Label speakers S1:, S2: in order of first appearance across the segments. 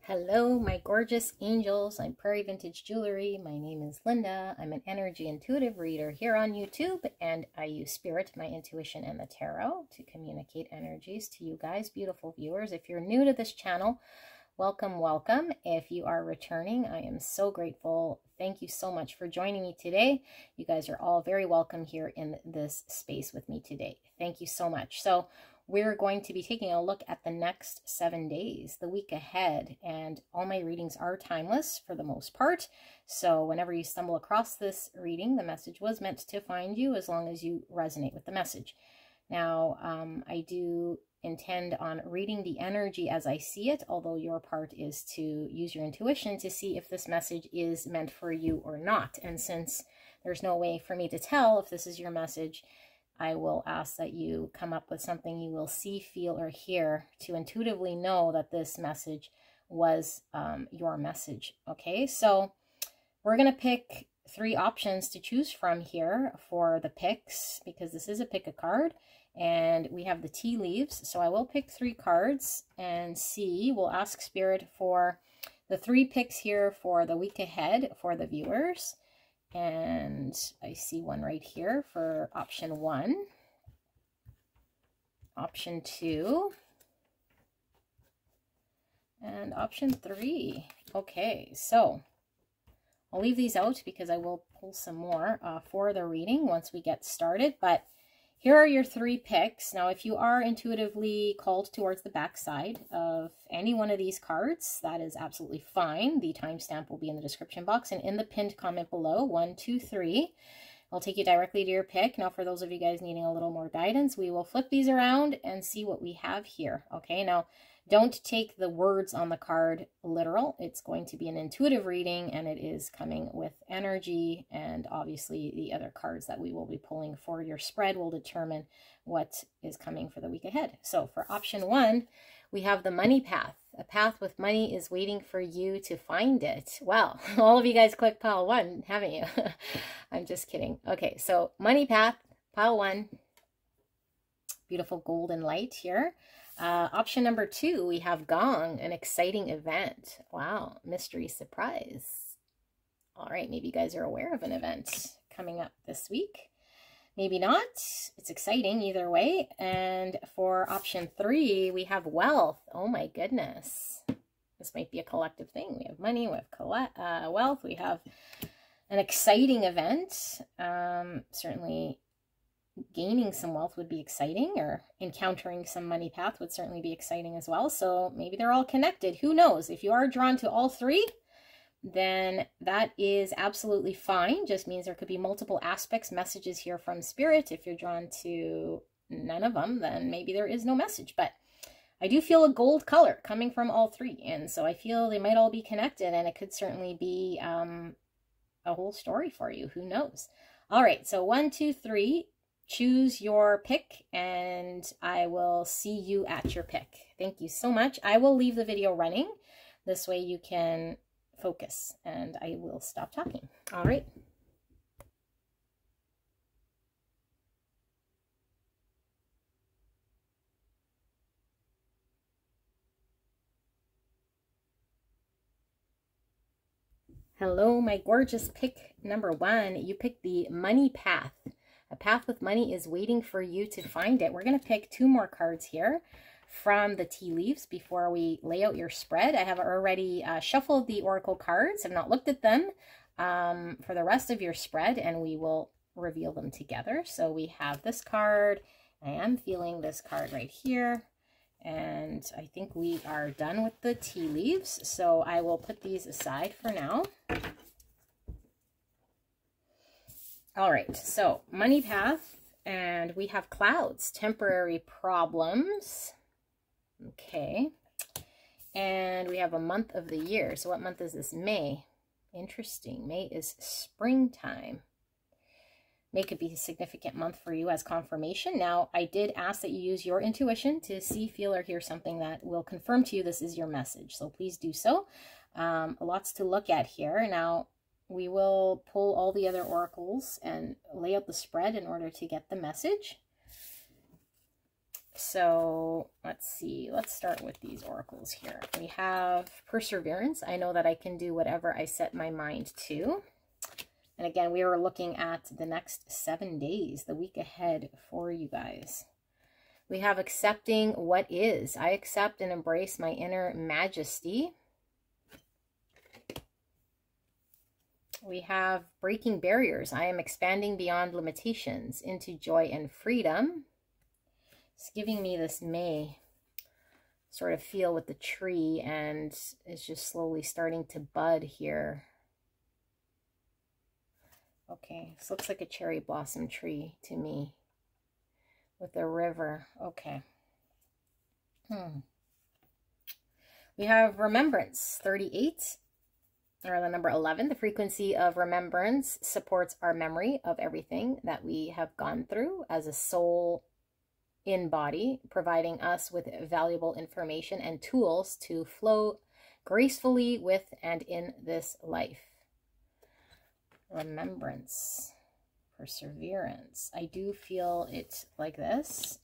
S1: Hello, my gorgeous angels. I'm Prairie Vintage Jewelry. My name is Linda. I'm an energy intuitive reader here on YouTube, and I use spirit, my intuition, and the tarot to communicate energies to you guys, beautiful viewers. If you're new to this channel, welcome, welcome. If you are returning, I am so grateful. Thank you so much for joining me today. You guys are all very welcome here in this space with me today. Thank you so much. So we're going to be taking a look at the next 7 days, the week ahead, and all my readings are timeless for the most part. So whenever you stumble across this reading, the message was meant to find you as long as you resonate with the message. Now, I do intend on reading the energy as I see it, although your part is to use your intuition to see if this message is meant for you or not. And since there's no way for me to tell if this is your message, I will ask that you come up with something you will see, feel, or hear to intuitively know that this message was your message. Okay, so we're going to pick 3 options to choose from here for the picks, because this is a pick a card, and we have the tea leaves. So I will pick 3 cards and see. We'll ask Spirit for the 3 picks here for the week ahead for the viewers. And I see one right here for option 1, option 2, and option 3. Okay, so I'll leave these out because I will pull some more for the reading once we get started. But here are your 3 picks. Now, if you are intuitively called towards the back side of any one of these cards, that is absolutely fine. The timestamp will be in the description box and in the pinned comment below. 1, 2, 3. I'll take you directly to your pick. Now, for those of you guys needing a little more guidance, we will flip these around and see what we have here. Okay, now don't take the words on the card literal. It's going to be an intuitive reading, and it is coming with energy, and obviously the other cards that we will be pulling for your spread will determine what is coming for the week ahead. So for option 1, we have the money path. A path with money is waiting for you to find it. Well, all of you guys clicked pile 1, haven't you? I'm just kidding. Okay, so money path, pile 1. Beautiful golden light here. Option number 2, we have gong, an exciting event. Wow, mystery surprise. All right, maybe you guys are aware of an event coming up this week. Maybe not. It's exciting either way. And for option 3, we have wealth. Oh my goodness. This might be a collective thing. We have money, we have wealth, we have an exciting event. Certainly gaining some wealth would be exciting, or encountering some money path would certainly be exciting as well. So maybe they're all connected. Who knows? If you are drawn to all 3, then that is absolutely fine. Just means there could be multiple aspects, messages here from Spirit. If you're drawn to none of them, then maybe there is no message. But I do feel a gold color coming from all 3. And so I feel they might all be connected, and it could certainly be a whole story for you. Who knows? All right, so 1, 2, 3. Choose your pick, and I will see you at your pick. Thank you so much. I will leave the video running. This way you can focus, and I will stop talking. All right. Hello, my gorgeous pick number 1. You picked the money path. A path with money is waiting for you to find it. We're going to pick 2 more cards here from the tea leaves before we lay out your spread. I have already shuffled the oracle cards. I've not looked at them for the rest of your spread, and we will reveal them together. So we have this card. I am feeling this card right here. And I think we are done with the tea leaves. So I will put these aside for now. All right, so money path, and we have clouds, temporary problems. Okay, and we have a month of the year. So what month is this? May. Interesting. May is springtime. May could be a significant month for you as confirmation. Now, I did ask that you use your intuition to see, feel, or hear something that will confirm to you this is your message. So please do so. Lots to look at here. Now, we will pull all the other oracles and lay out the spread in order to get the message. So let's see. Let's start with these oracles here. We have perseverance. I know that I can do whatever I set my mind to. And again, we are looking at the next 7 days, the week ahead for you guys. We have accepting what is. I accept and embrace my inner majesty. We have breaking barriers. I am expanding beyond limitations into joy and freedom. It's giving me this May sort of feel with the tree, and it's just slowly starting to bud here. Okay, this looks like a cherry blossom tree to me with a river. Okay. We have remembrance, 38, or the number 11. The frequency of remembrance supports our memory of everything that we have gone through as a soul in body, providing us with valuable information and tools to flow gracefully with and in this life. Remembrance, perseverance. I do feel it like this.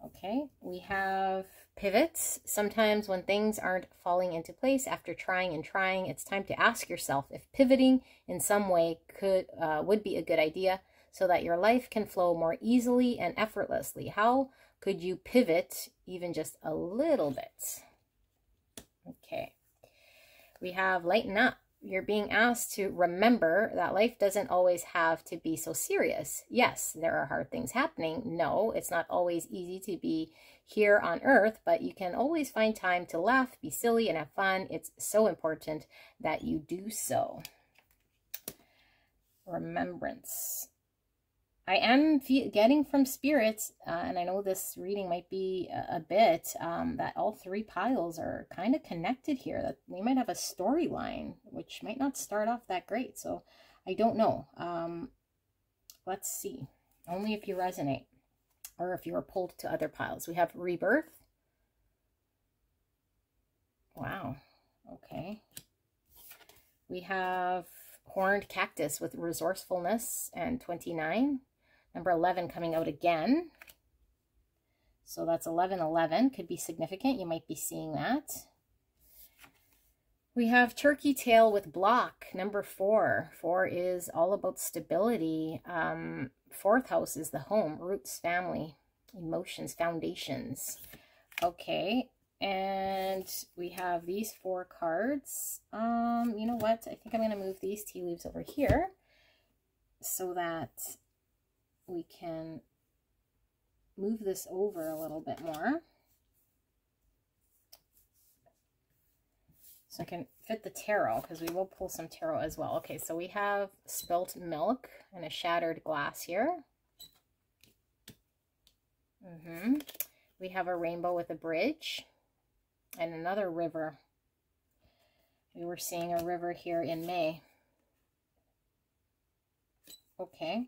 S1: Okay, we have pivots. Sometimes when things aren't falling into place after trying and trying, it's time to ask yourself if pivoting in some way would be a good idea, so that your life can flow more easily and effortlessly. How could you pivot even just a little bit? Okay. We have lighten up. You're being asked to remember that life doesn't always have to be so serious. Yes, there are hard things happening. No, it's not always easy to be here on earth, but you can always find time to laugh, be silly, and have fun. It's so important that you do so. Remembrance. I am getting from spirits, and I know this reading might be a bit, that all 3 piles are kind of connected here, that we might have a storyline, which might not start off that great. So I don't know. Let's see. Only if you resonate or if you are pulled to other piles. We have rebirth. Wow. Okay. We have horned cactus with resourcefulness and 29. Number 11 coming out again. So that's 1111. Could be significant. You might be seeing that. We have turkey tail with block. Number 4. 4 is all about stability. 4th house is the home, roots, family, emotions, foundations. Okay. And we have these 4 cards. You know what? I think I'm going to move these tea leaves over here so that we can move this over a little bit more. So I can fit the tarot, because we will pull some tarot as well. Okay, so we have spilt milk and a shattered glass here. We have a rainbow with a bridge and another river. We were seeing a river here in May. Okay.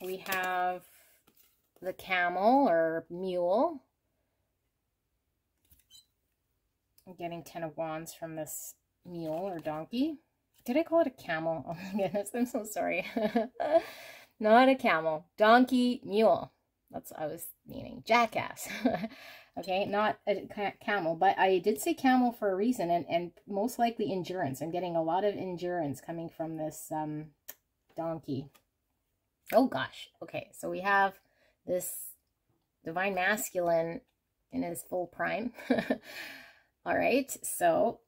S1: We have the camel or mule. I'm getting 10 of wands from this mule or donkey. Did I call it a camel? Oh my goodness, I'm so sorry. Not a camel. Donkey, mule. That's what I was meaning. Jackass. Okay, not a camel, but I did say camel for a reason, and most likely endurance. I'm getting a lot of endurance coming from this donkey. Oh gosh. Okay, so we have this divine masculine in his full prime. All right, so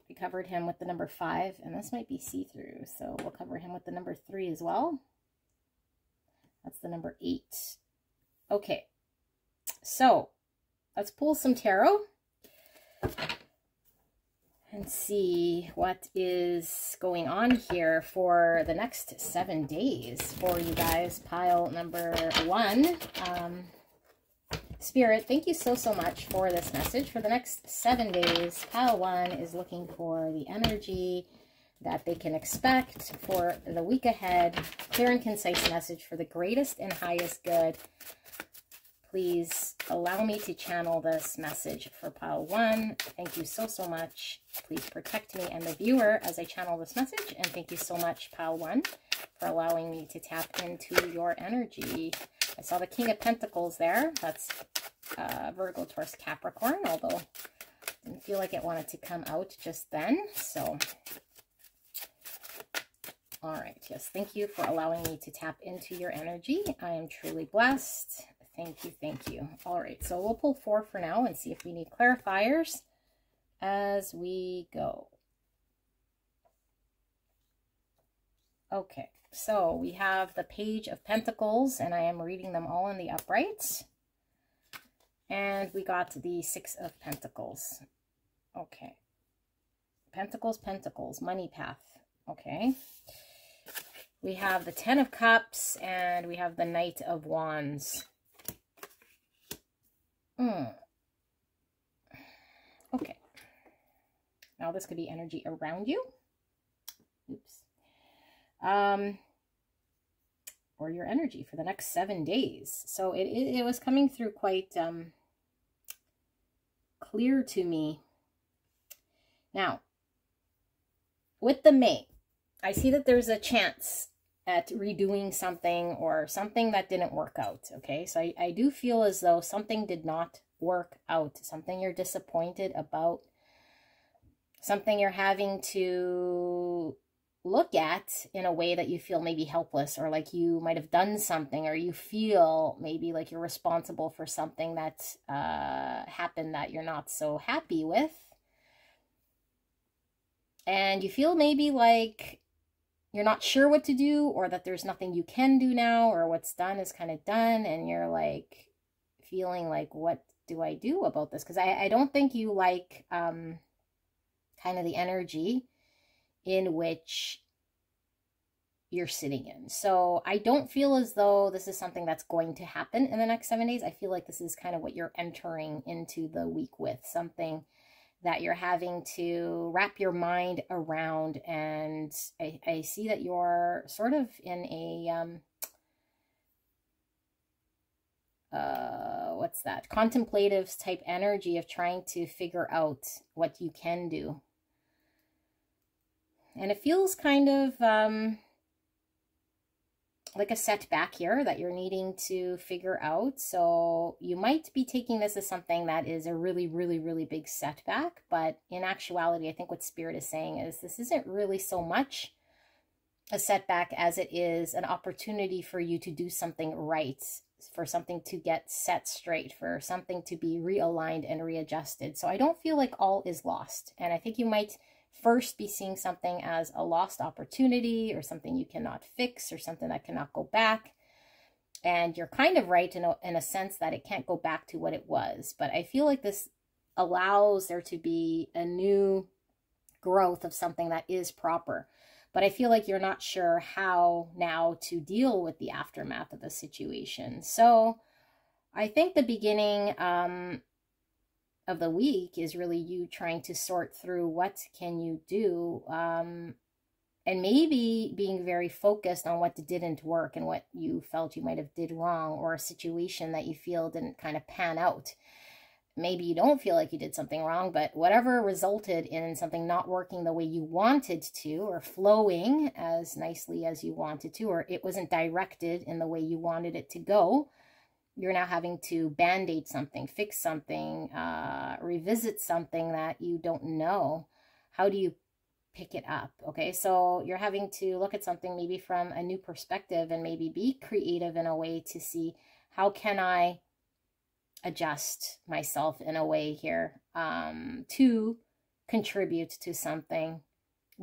S1: we covered him with the number 5, and this might be see-through, so we'll cover him with the number 3 as well. That's the number 8. Okay, so let's pull some tarot and see what is going on here for the next 7 days for you guys. Pile number 1. Spirit, thank you so much for this message. For the next 7 days, pile 1 is looking for the energy that they can expect for the week ahead. Clear and concise message for the greatest and highest good. please allow me to channel this message for pile 1. Thank you so, so much. Please protect me and the viewer as I channel this message. And thank you so much, pile 1, for allowing me to tap into your energy. I saw the King of Pentacles there. That's Virgo, Taurus, Capricorn, although I didn't feel like it wanted to come out just then. So, all right. Yes, thank you for allowing me to tap into your energy. I am truly blessed. Thank you, thank you. All right, so we'll pull 4 for now and see if we need clarifiers as we go. Okay, so we have the Page of Pentacles, and I am reading them all in the uprights. And we got the 6 of Pentacles. Okay. Pentacles, Pentacles, money path. Okay. We have the 10 of Cups, and we have the Knight of Wands. Okay. Now this could be energy around you. Oops. Or your energy for the next 7 days. So it was coming through quite clear to me. Now, with the May, I see that there's a chance at redoing something or something that didn't work out, okay? So I do feel as though something did not work out, something you're disappointed about, something you're having to look at in a way that you feel maybe helpless, or like you might have done something, or you feel maybe like you're responsible for something that happened that you're not so happy with. And you feel maybe like you're not sure what to do, or that there's nothing you can do now, or what's done is kind of done, and you're like feeling like, what do I do about this? Because I don't think you like kind of the energy in which you're sitting in. So I don't feel as though this is something that's going to happen in the next 7 days. I feel like this is kind of what you're entering into the week with, something that you're having to wrap your mind around. And I see that you're sort of in a, what's that? Contemplative type energy of trying to figure out what you can do. And it feels kind of like a setback here that you're needing to figure out. So you might be taking this as something that is a really, really, really big setback. But in actuality, I think what Spirit is saying is this isn't really so much a setback as it is an opportunity for you to do something right, for something to get set straight, for something to be realigned and readjusted. So I don't feel like all is lost. And I think you might first be seeing something as a lost opportunity, or something you cannot fix, or something that cannot go back. And you're kind of right in a sense that it can't go back to what it was. But I feel like this allows there to be a new growth of something that is proper. But I feel like you're not sure how now to deal with the aftermath of the situation. So I think the beginning of the week is really you trying to sort through what can you do, and maybe being very focused on what didn't work and what you felt you might have did wrong, or a situation that you feel didn't kind of pan out. Maybe you don't feel like you did something wrong, but whatever resulted in something not working the way you wanted to, or flowing as nicely as you wanted to, or it wasn't directed in the way you wanted it to go, you're now having to band-aid something, fix something, revisit something that you don't know. How do you pick it up? Okay, so you're having to look at something maybe from a new perspective, and maybe be creative in a way to see, how can I adjust myself in a way here to contribute to something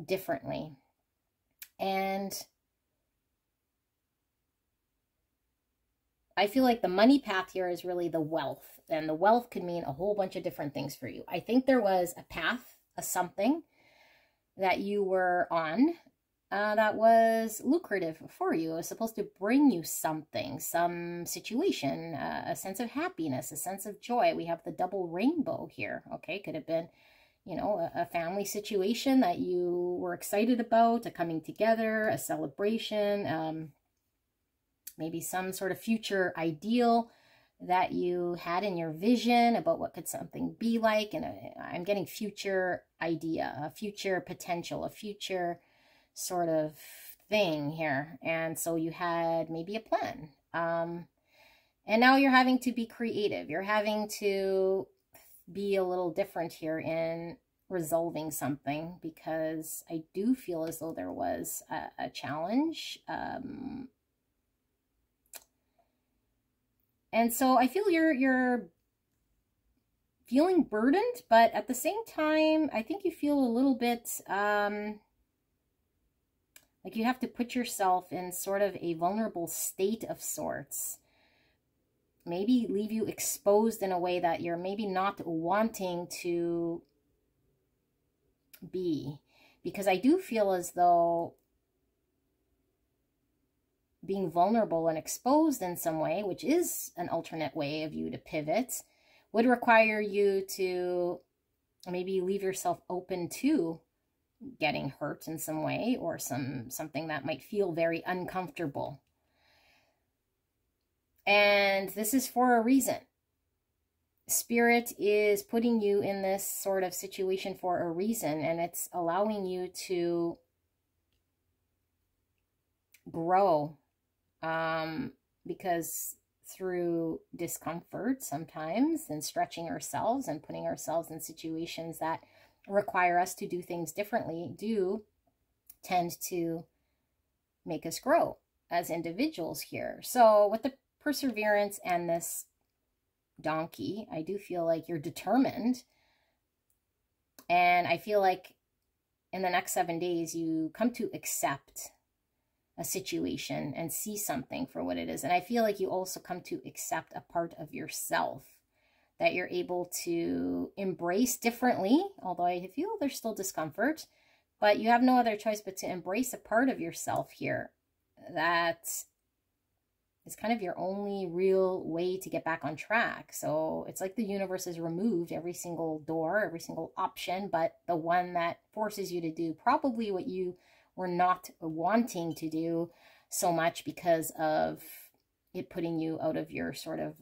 S1: differently. And I feel like the money path here is really the wealth, and the wealth could mean a whole bunch of different things for you. I think there was a path, a something that you were on that was lucrative for you. It was supposed to bring you something, some situation, a sense of happiness, a sense of joy. We have the double rainbow here, okay? Could have been, you know, a family situation that you were excited about, a coming together, a celebration, maybe some sort of future ideal that you had in your vision about what could something be like. And I'm getting future idea, a future potential, a future sort of thing here. And so you had maybe a plan. And now you're having to be creative. You're having to be a little different here in resolving something, because I do feel as though there was a challenge. And so I feel you're feeling burdened, but at the same time, I think you feel a little bit like you have to put yourself in sort of a vulnerable state of sorts. Maybe leave you exposed in a way that you're maybe not wanting to be. Because I do feel as though being vulnerable and exposed in some way, which is an alternate way of you to pivot, would require you to maybe leave yourself open to getting hurt in some way, or something that might feel very uncomfortable. And this is for a reason. Spirit is putting you in this sort of situation for a reason, and it's allowing you to grow, because through discomfort sometimes, and stretching ourselves and putting ourselves in situations that require us to do things differently, do tend to make us grow as individuals here. So with the perseverance and this donkey, I do feel like you're determined, and I feel like in the next 7 days you come to accept a situation and see something for what it is. And I feel like you also come to accept a part of yourself that you're able to embrace differently, although I feel there's still discomfort, but you have no other choice but to embrace a part of yourself here that is kind of your only real way to get back on track. So it's like the universe has removed every single door, every single option, but the one that forces you to do probably what you were not wanting to do so much, because of it putting you out of your sort of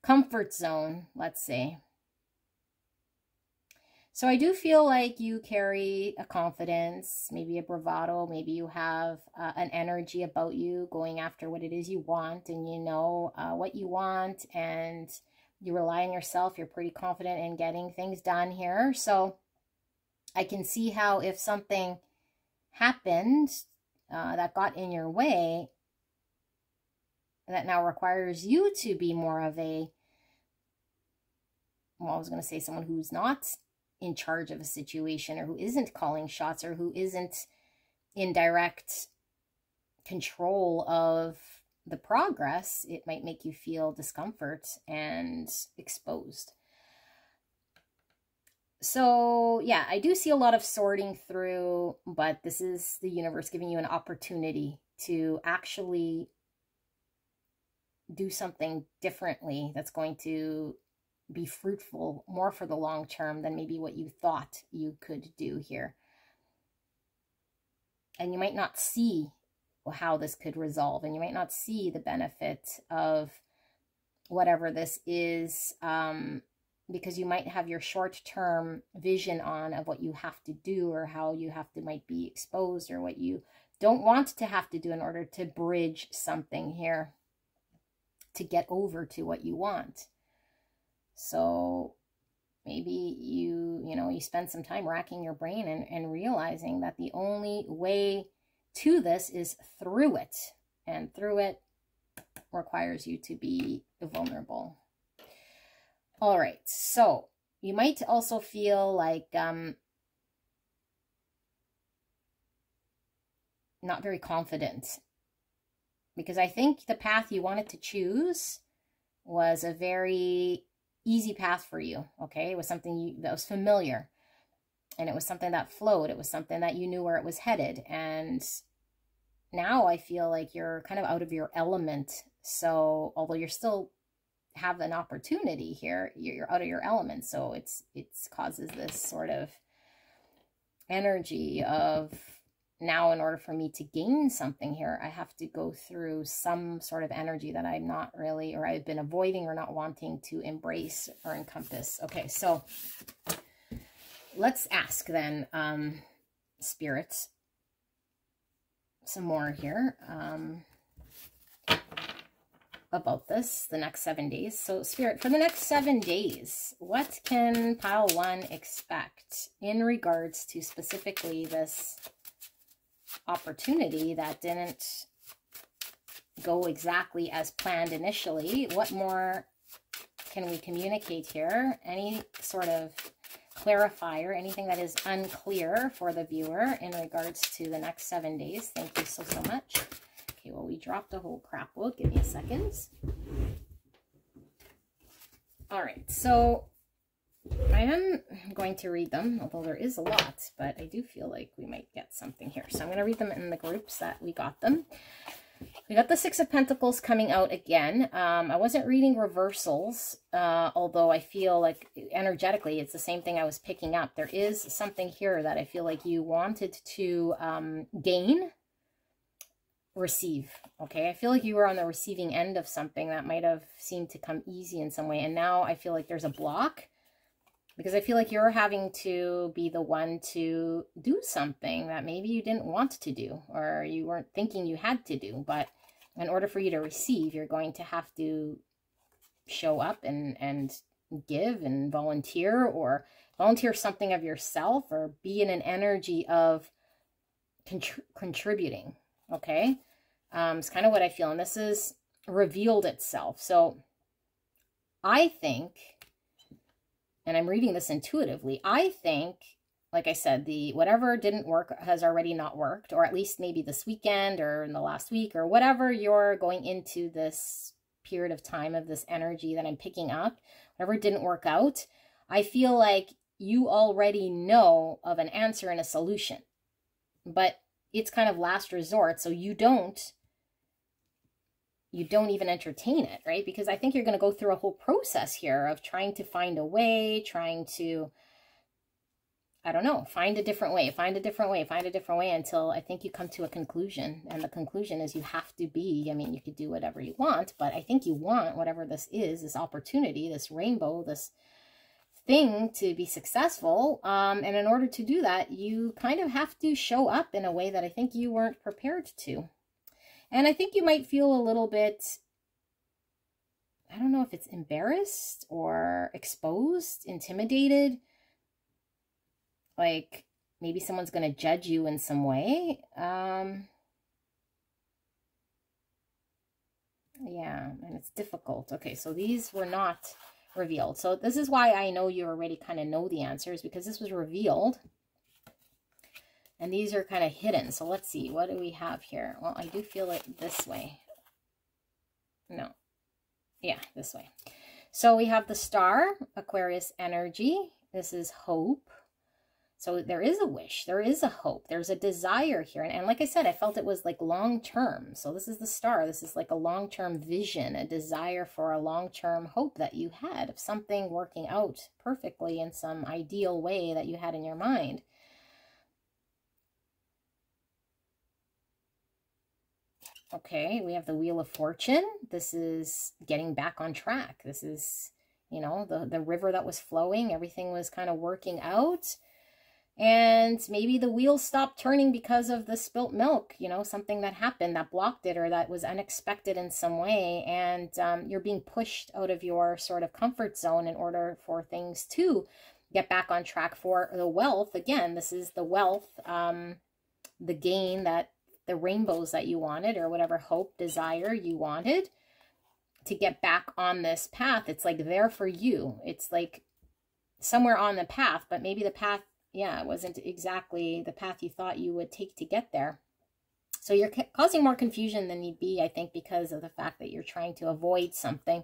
S1: comfort zone, let's say. So I do feel like you carry a confidence, maybe a bravado, maybe you have an energy about you going after what it is you want, and you know what you want, and you rely on yourself. You're pretty confident in getting things done here. So I can see how if something happened that got in your way, that now requires you to be more of a, well, I was going to say someone who's not in charge of a situation, or who isn't calling shots, or who isn't in direct control of the progress, it might make you feel discomfort and exposed. So yeah, I do see a lot of sorting through, but this is the universe giving you an opportunity to actually do something differently that's going to be fruitful more for the long term than maybe what you thought you could do here. And you might not see how this could resolve, and you might not see the benefit of whatever this is, because you might have your short-term vision on of what you have to do, or how you have to might be exposed, or what you don't want to have to do in order to bridge something here to get over to what you want. So maybe you spend some time racking your brain and realizing that the only way to this is through it, and through it requires you to be vulnerable. All right, so you might also feel like not very confident, because I think the path you wanted to choose was a very easy path for you, okay? It was something that was familiar, and it was something that flowed. It was something that you knew where it was headed, and now I feel like you're kind of out of your element. So although you're still have an opportunity here, you're out of your element. So it's causes this sort of energy of now in order for me to gain something here, I have to go through some sort of energy that I'm not really, or I've been avoiding or not wanting to embrace or encompass. Okay, so let's ask then, spirits, some more here about this, the next 7 days. So Spirit, for the next 7 days, what can pile 1 expect in regards to specifically this opportunity that didn't go exactly as planned initially? What more can we communicate here? Any sort of clarifier, anything that is unclear for the viewer in regards to the next 7 days? Thank you so much. Okay, well, we dropped a whole crap load. Give me a second. All right, so I am going to read them, although there is a lot, but I do feel like we might get something here. So I'm going to read them in the groups that we got them. We got the Six of Pentacles coming out again. I wasn't reading reversals, although I feel like energetically it's the same thing I was picking up. There is something here that I feel like you wanted to gain, receive. Okay, I feel like you were on the receiving end of something that might have seemed to come easy in some way, and now I feel like there's a block, because I feel like you're having to be the one to do something that maybe you didn't want to do, or you weren't thinking you had to do. But in order for you to receive, you're going to have to show up and give and volunteer, or volunteer something of yourself, or be in an energy of contributing. Okay, it's kind of what I feel, and this is revealed itself. So I think, and I'm reading this intuitively, I think, like I said, the whatever didn't work has already not worked, or at least maybe this weekend or in the last week, or whatever you're going into this period of time of this energy that I'm picking up, whatever didn't work out, I feel like you already know of an answer and a solution, but it's kind of last resort, so you don't even entertain it, right? Because I think you're going to go through a whole process here of trying to find a way, trying to, I don't know, find a different way, find a different way, find a different way, until I think you come to a conclusion. And the conclusion is you have to be, I mean, you could do whatever you want, but I think you want whatever this is, this opportunity, this rainbow, this thing to be successful. And in order to do that, you kind of have to show up in a way that I think you weren't prepared to. And I think you might feel a little bit, I don't know if it's embarrassed or exposed, intimidated, like maybe someone's going to judge you in some way. Yeah, and it's difficult. Okay, so these were not revealed. So this is why I know you already kind of know the answers, because this was revealed. And these are kind of hidden. So let's see. What do we have here? Well, I do feel it this way. No. Yeah, this way. So we have the Star, Aquarius energy. This is hope. So there is a wish. There is a hope. There's a desire here. And like I said, I felt it was like long-term. So this is the Star. This is like a long-term vision, a desire for a long-term hope that you had of something working out perfectly in some ideal way that you had in your mind. Okay, we have the Wheel of Fortune. This is getting back on track. This is, you know, the river that was flowing. Everything was kind of working out. And maybe the wheel stopped turning because of the spilt milk, you know, something that happened that blocked it or that was unexpected in some way. And you're being pushed out of your sort of comfort zone in order for things to get back on track. For the wealth, again, this is the wealth, the gain, that the rainbows that you wanted, or whatever hope, desire you wanted to get back on this path. It's like there for you. It's like somewhere on the path, but maybe the path, yeah, it wasn't exactly the path you thought you would take to get there. So you're causing more confusion than need be, I think, because of the fact that you're trying to avoid something,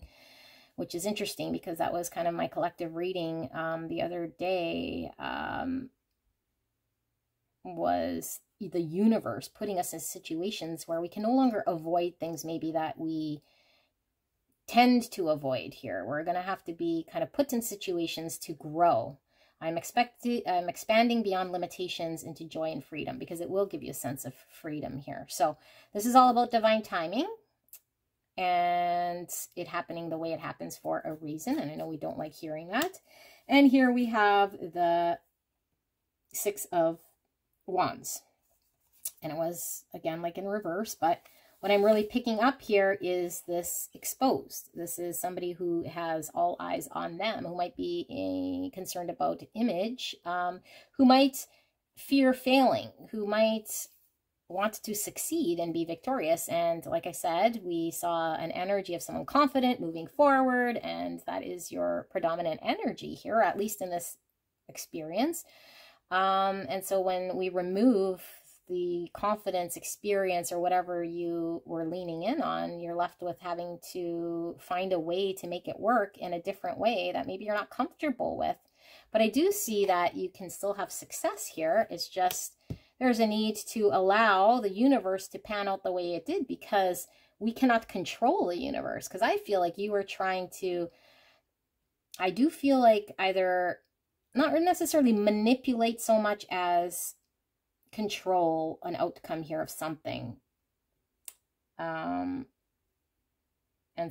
S1: which is interesting because that was kind of my collective reading the other day, was the universe putting us in situations where we can no longer avoid things maybe that we tend to avoid here. We're going to have to be kind of put in situations to grow. I'm expanding beyond limitations into joy and freedom, because it will give you a sense of freedom here. So this is all about divine timing and it happening the way it happens for a reason. And I know we don't like hearing that. And here we have the Six of Wands. And it was, again, like in reverse, but what I'm really picking up here is this exposed. This is somebody who has all eyes on them, who might be concerned about image, who might fear failing, who might want to succeed and be victorious. And like I said, we saw an energy of someone confident moving forward, and that is your predominant energy here, at least in this experience. And so when we remove the confidence, experience, or whatever you were leaning in on, you're left with having to find a way to make it work in a different way that maybe you're not comfortable with. But I do see that you can still have success here. It's just there's a need to allow the universe to pan out the way it did, because we cannot control the universe. Because I feel like you were trying to, I do feel like either not necessarily manipulate so much as control an outcome here of something. And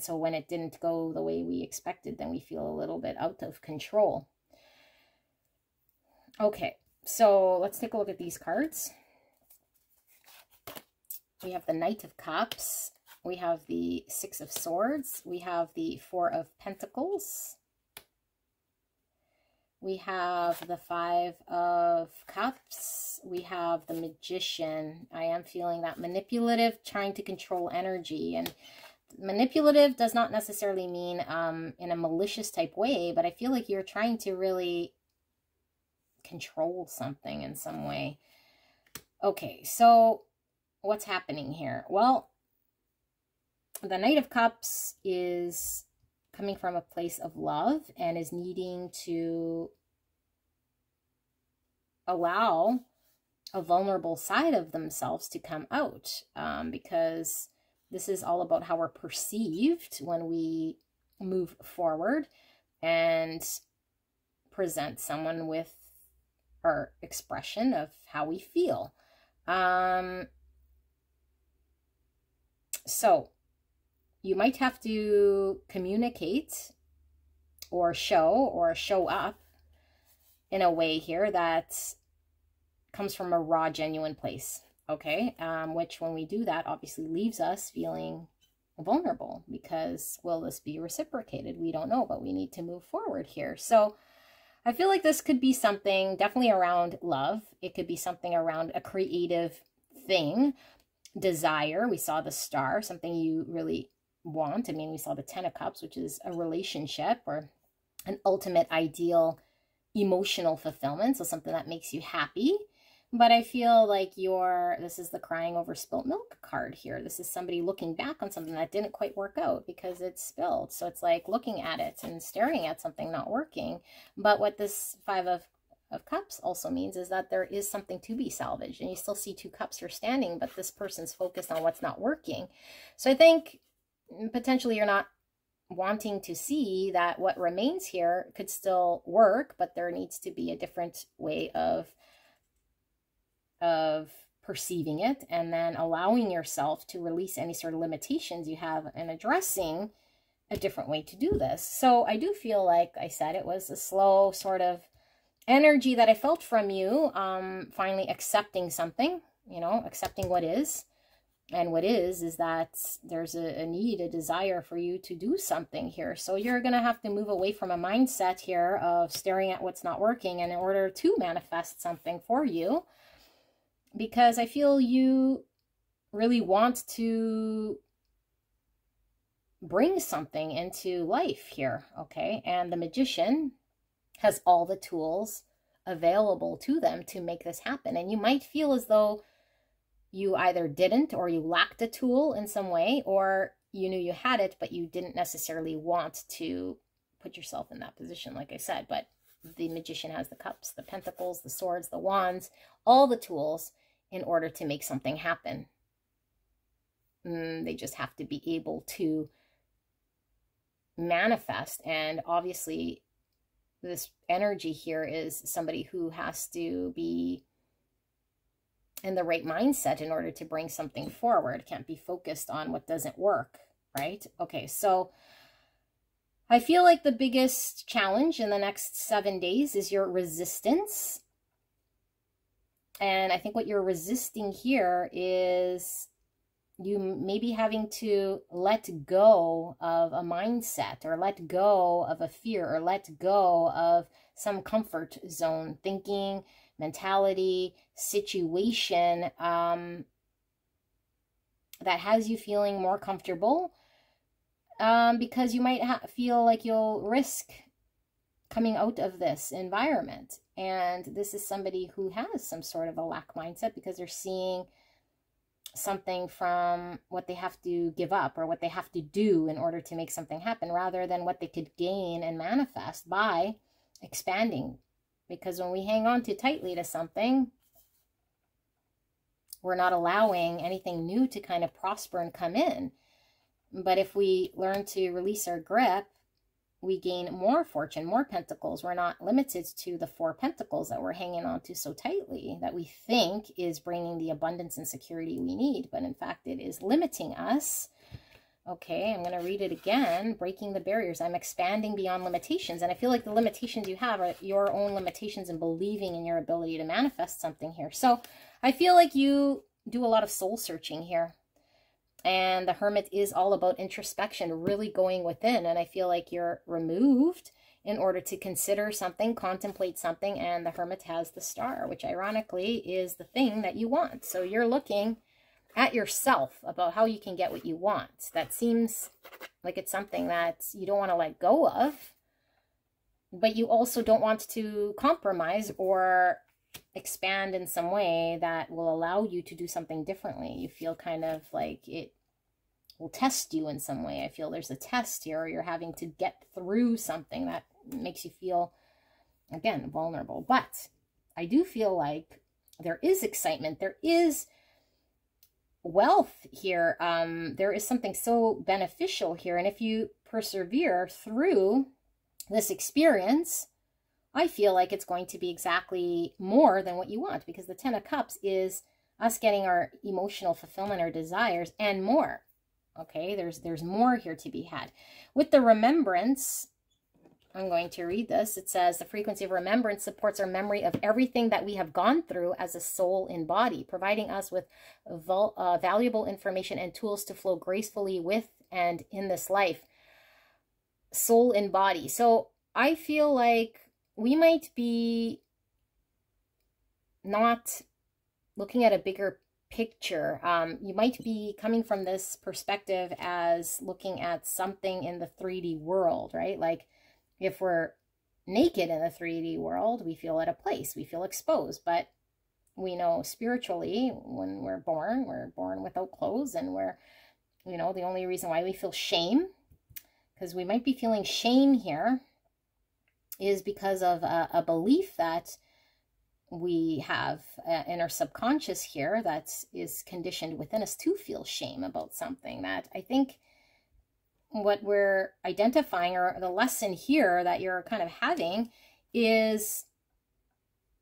S1: so when it didn't go the way we expected, then we feel a little bit out of control. Okay, so let's take a look at these cards. We have the Knight of Cups. We have the Six of Swords. We have the Four of Pentacles. We have the Five of Cups. We have the Magician. I am feeling that manipulative, trying to control energy. And manipulative does not necessarily mean in a malicious type way, but I feel like you're trying to really control something in some way. Okay, so what's happening here? Well, the Knight of Cups is coming from a place of love and is needing to allow a vulnerable side of themselves to come out, because this is all about how we're perceived when we move forward and present someone with our expression of how we feel. So you might have to communicate or show up in a way here that comes from a raw, genuine place, okay? Which when we do that, obviously leaves us feeling vulnerable, because will this be reciprocated? We don't know, but we need to move forward here. So I feel like this could be something definitely around love. It could be something around a creative thing, desire. We saw the Star, something you really want. I mean, we saw the Ten of Cups, which is a relationship or an ultimate ideal emotional fulfillment. So something that makes you happy. But I feel like this is the crying over spilt milk card here. This is somebody looking back on something that didn't quite work out because it's spilled. So it's like looking at it and staring at something not working. But what this Five of Cups also means is that there is something to be salvaged. And you still see two cups here standing, but this person's focused on what's not working. So I think potentially you're not wanting to see that what remains here could still work, but there needs to be a different way of perceiving it, and then allowing yourself to release any sort of limitations you have and addressing a different way to do this. So I do feel like I said it was a slow sort of energy that I felt from you, finally accepting something, you know, accepting what is. And what is that there's a need, a desire for you to do something here. So you're going to have to move away from a mindset here of staring at what's not working, and in order to manifest something for you, because I feel you really want to bring something into life here, okay? And the Magician has all the tools available to them to make this happen. And you might feel as though you either didn't, or you lacked a tool in some way, or you knew you had it, but you didn't necessarily want to put yourself in that position, like I said. But the Magician has the cups, the pentacles, the swords, the wands, all the tools in order to make something happen. They just have to be able to manifest. And obviously, this energy here is somebody who has to be in the right mindset in order to bring something forward. Can't be focused on what doesn't work, right? Okay, so I feel like the biggest challenge in the next 7 days is your resistance. And I think what you're resisting here is you maybe having to let go of a mindset, or let go of a fear, or let go of some comfort zone thinking, mentality, situation that has you feeling more comfortable, because you might feel like you'll risk coming out of this environment. And this is somebody who has some sort of a lack mindset, because they're seeing something from what they have to give up or what they have to do in order to make something happen, rather than what they could gain and manifest by expanding. Because when we hang on too tightly to something, we're not allowing anything new to kind of prosper and come in. But if we learn to release our grip, we gain more fortune, more pentacles. We're not limited to the 4 pentacles that we're hanging on to so tightly, that we think is bringing the abundance and security we need. But in fact, it is limiting us. Okay, I'm going to read it again. Breaking the barriers. I'm expanding beyond limitations. And I feel like the limitations you have are your own limitations in believing in your ability to manifest something here. So I feel like you do a lot of soul searching here. And the Hermit is all about introspection, really going within. And I feel like you're removed in order to consider something, contemplate something. And the Hermit has the Star, which ironically is the thing that you want. So you're looking at yourself about how you can get what you want. That seems like it's something that you don't want to let go of, but you also don't want to compromise or expand in some way that will allow you to do something differently. You feel kind of like it will test you in some way. I feel there's a test here, or you're having to get through something that makes you feel, again, vulnerable. But I do feel like there is excitement. There is wealth here. There is something so beneficial here. And if you persevere through this experience, I feel like it's going to be exactly more than what you want, because the 10 of Cups is us getting our emotional fulfillment, our desires, and more. Okay, there's more here to be had. With the remembrance, I'm going to read this. It says, the frequency of remembrance supports our memory of everything that we have gone through as a soul in body, providing us with valuable information and tools to flow gracefully with and in this life. Soul in body. So I feel like we might be not looking at a bigger picture. You might be coming from this perspective as looking at something in the 3D world, right? Like if we're naked in the 3D world, we feel at a place, we feel exposed. But we know spiritually, when we're born without clothes, and we're, you know, the only reason why we feel shame, because we might be feeling shame here, is because of a belief that we have in our subconscious here that is conditioned within us to feel shame about something. That I think what we're identifying, or the lesson here that you're kind of having, is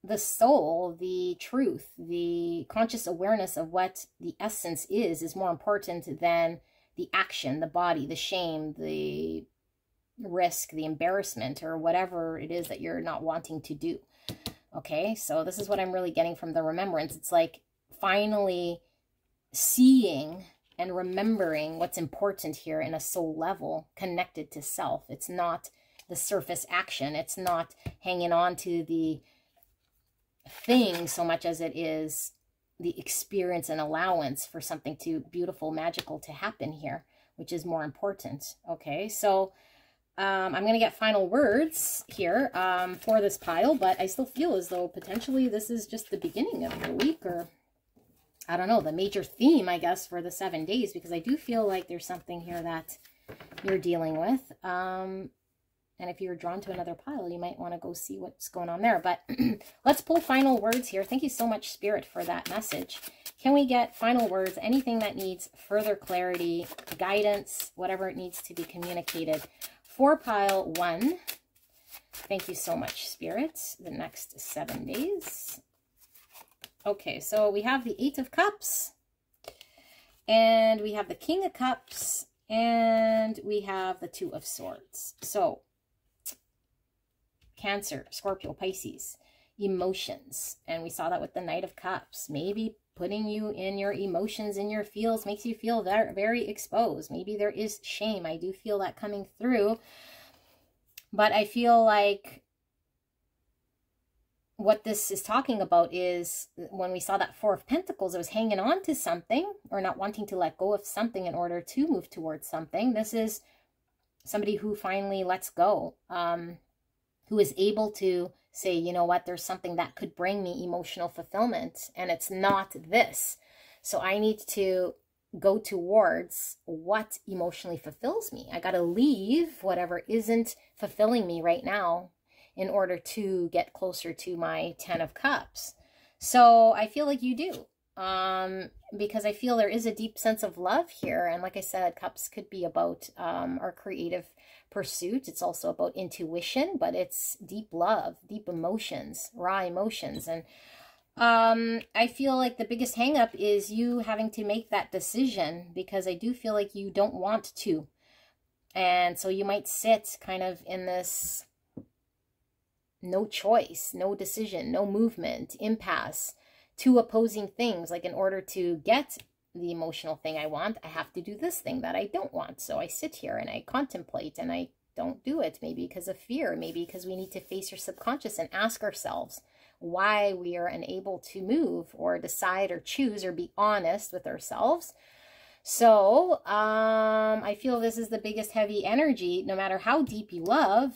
S1: the soul, the truth, the conscious awareness of what the essence is more important than the action, the body, the shame, the risk, the embarrassment, or whatever it is that you're not wanting to do. Okay, so this is what I'm really getting from the remembrance. It's like finally seeing and remembering what's important here in a soul level, connected to self. It's not the surface action. It's not hanging on to the thing so much as it is the experience and allowance for something to beautiful, magical to happen here, which is more important. Okay, so I'm going to get final words here for this pile, but I still feel as though potentially this is just the beginning of the week, or I don't know, the major theme, I guess, for the 7 days, because I do feel like there's something here that you're dealing with. And if you're drawn to another pile, you might want to go see what's going on there. But let's pull final words here. Thank you so much, Spirit, for that message. Can we get final words, anything that needs further clarity, guidance, whatever it needs to be communicated? For pile 1, Thank you so much, spirits. The next 7 days. Okay, so we have the 8 of Cups. And we have the King of Cups. And we have the 2 of Swords. So, Cancer, Scorpio, Pisces, emotions. And we saw that with the Knight of Cups. Maybe putting you in your emotions, in your feels, makes you feel very, very exposed. Maybe there is shame. I do feel that coming through. But I feel like what this is talking about is when we saw that 4 of Pentacles, it was hanging on to something or not wanting to let go of something in order to move towards something. This is somebody who finally lets go, who is able to say, you know what, there's something that could bring me emotional fulfillment and it's not this. So I need to go towards what emotionally fulfills me. I got to leave whatever isn't fulfilling me right now in order to get closer to my 10 of Cups. So I feel like you do, because I feel there is a deep sense of love here. And like I said, Cups could be about our creative pursuit. It's also about intuition, but it's deep love, deep emotions, raw emotions. And I feel like the biggest hang up is you having to make that decision, because I do feel like you don't want to. And so you might sit kind of in this no choice, no decision, no movement, impasse, 2 opposing things. Like in order to get the emotional thing I want, I have to do this thing that I don't want. So I sit here and I contemplate and I don't do it. Maybe because of fear, maybe because we need to face your subconscious and ask ourselves why we are unable to move or decide or choose or be honest with ourselves. So I feel this is the biggest heavy energy. No matter how deep you love,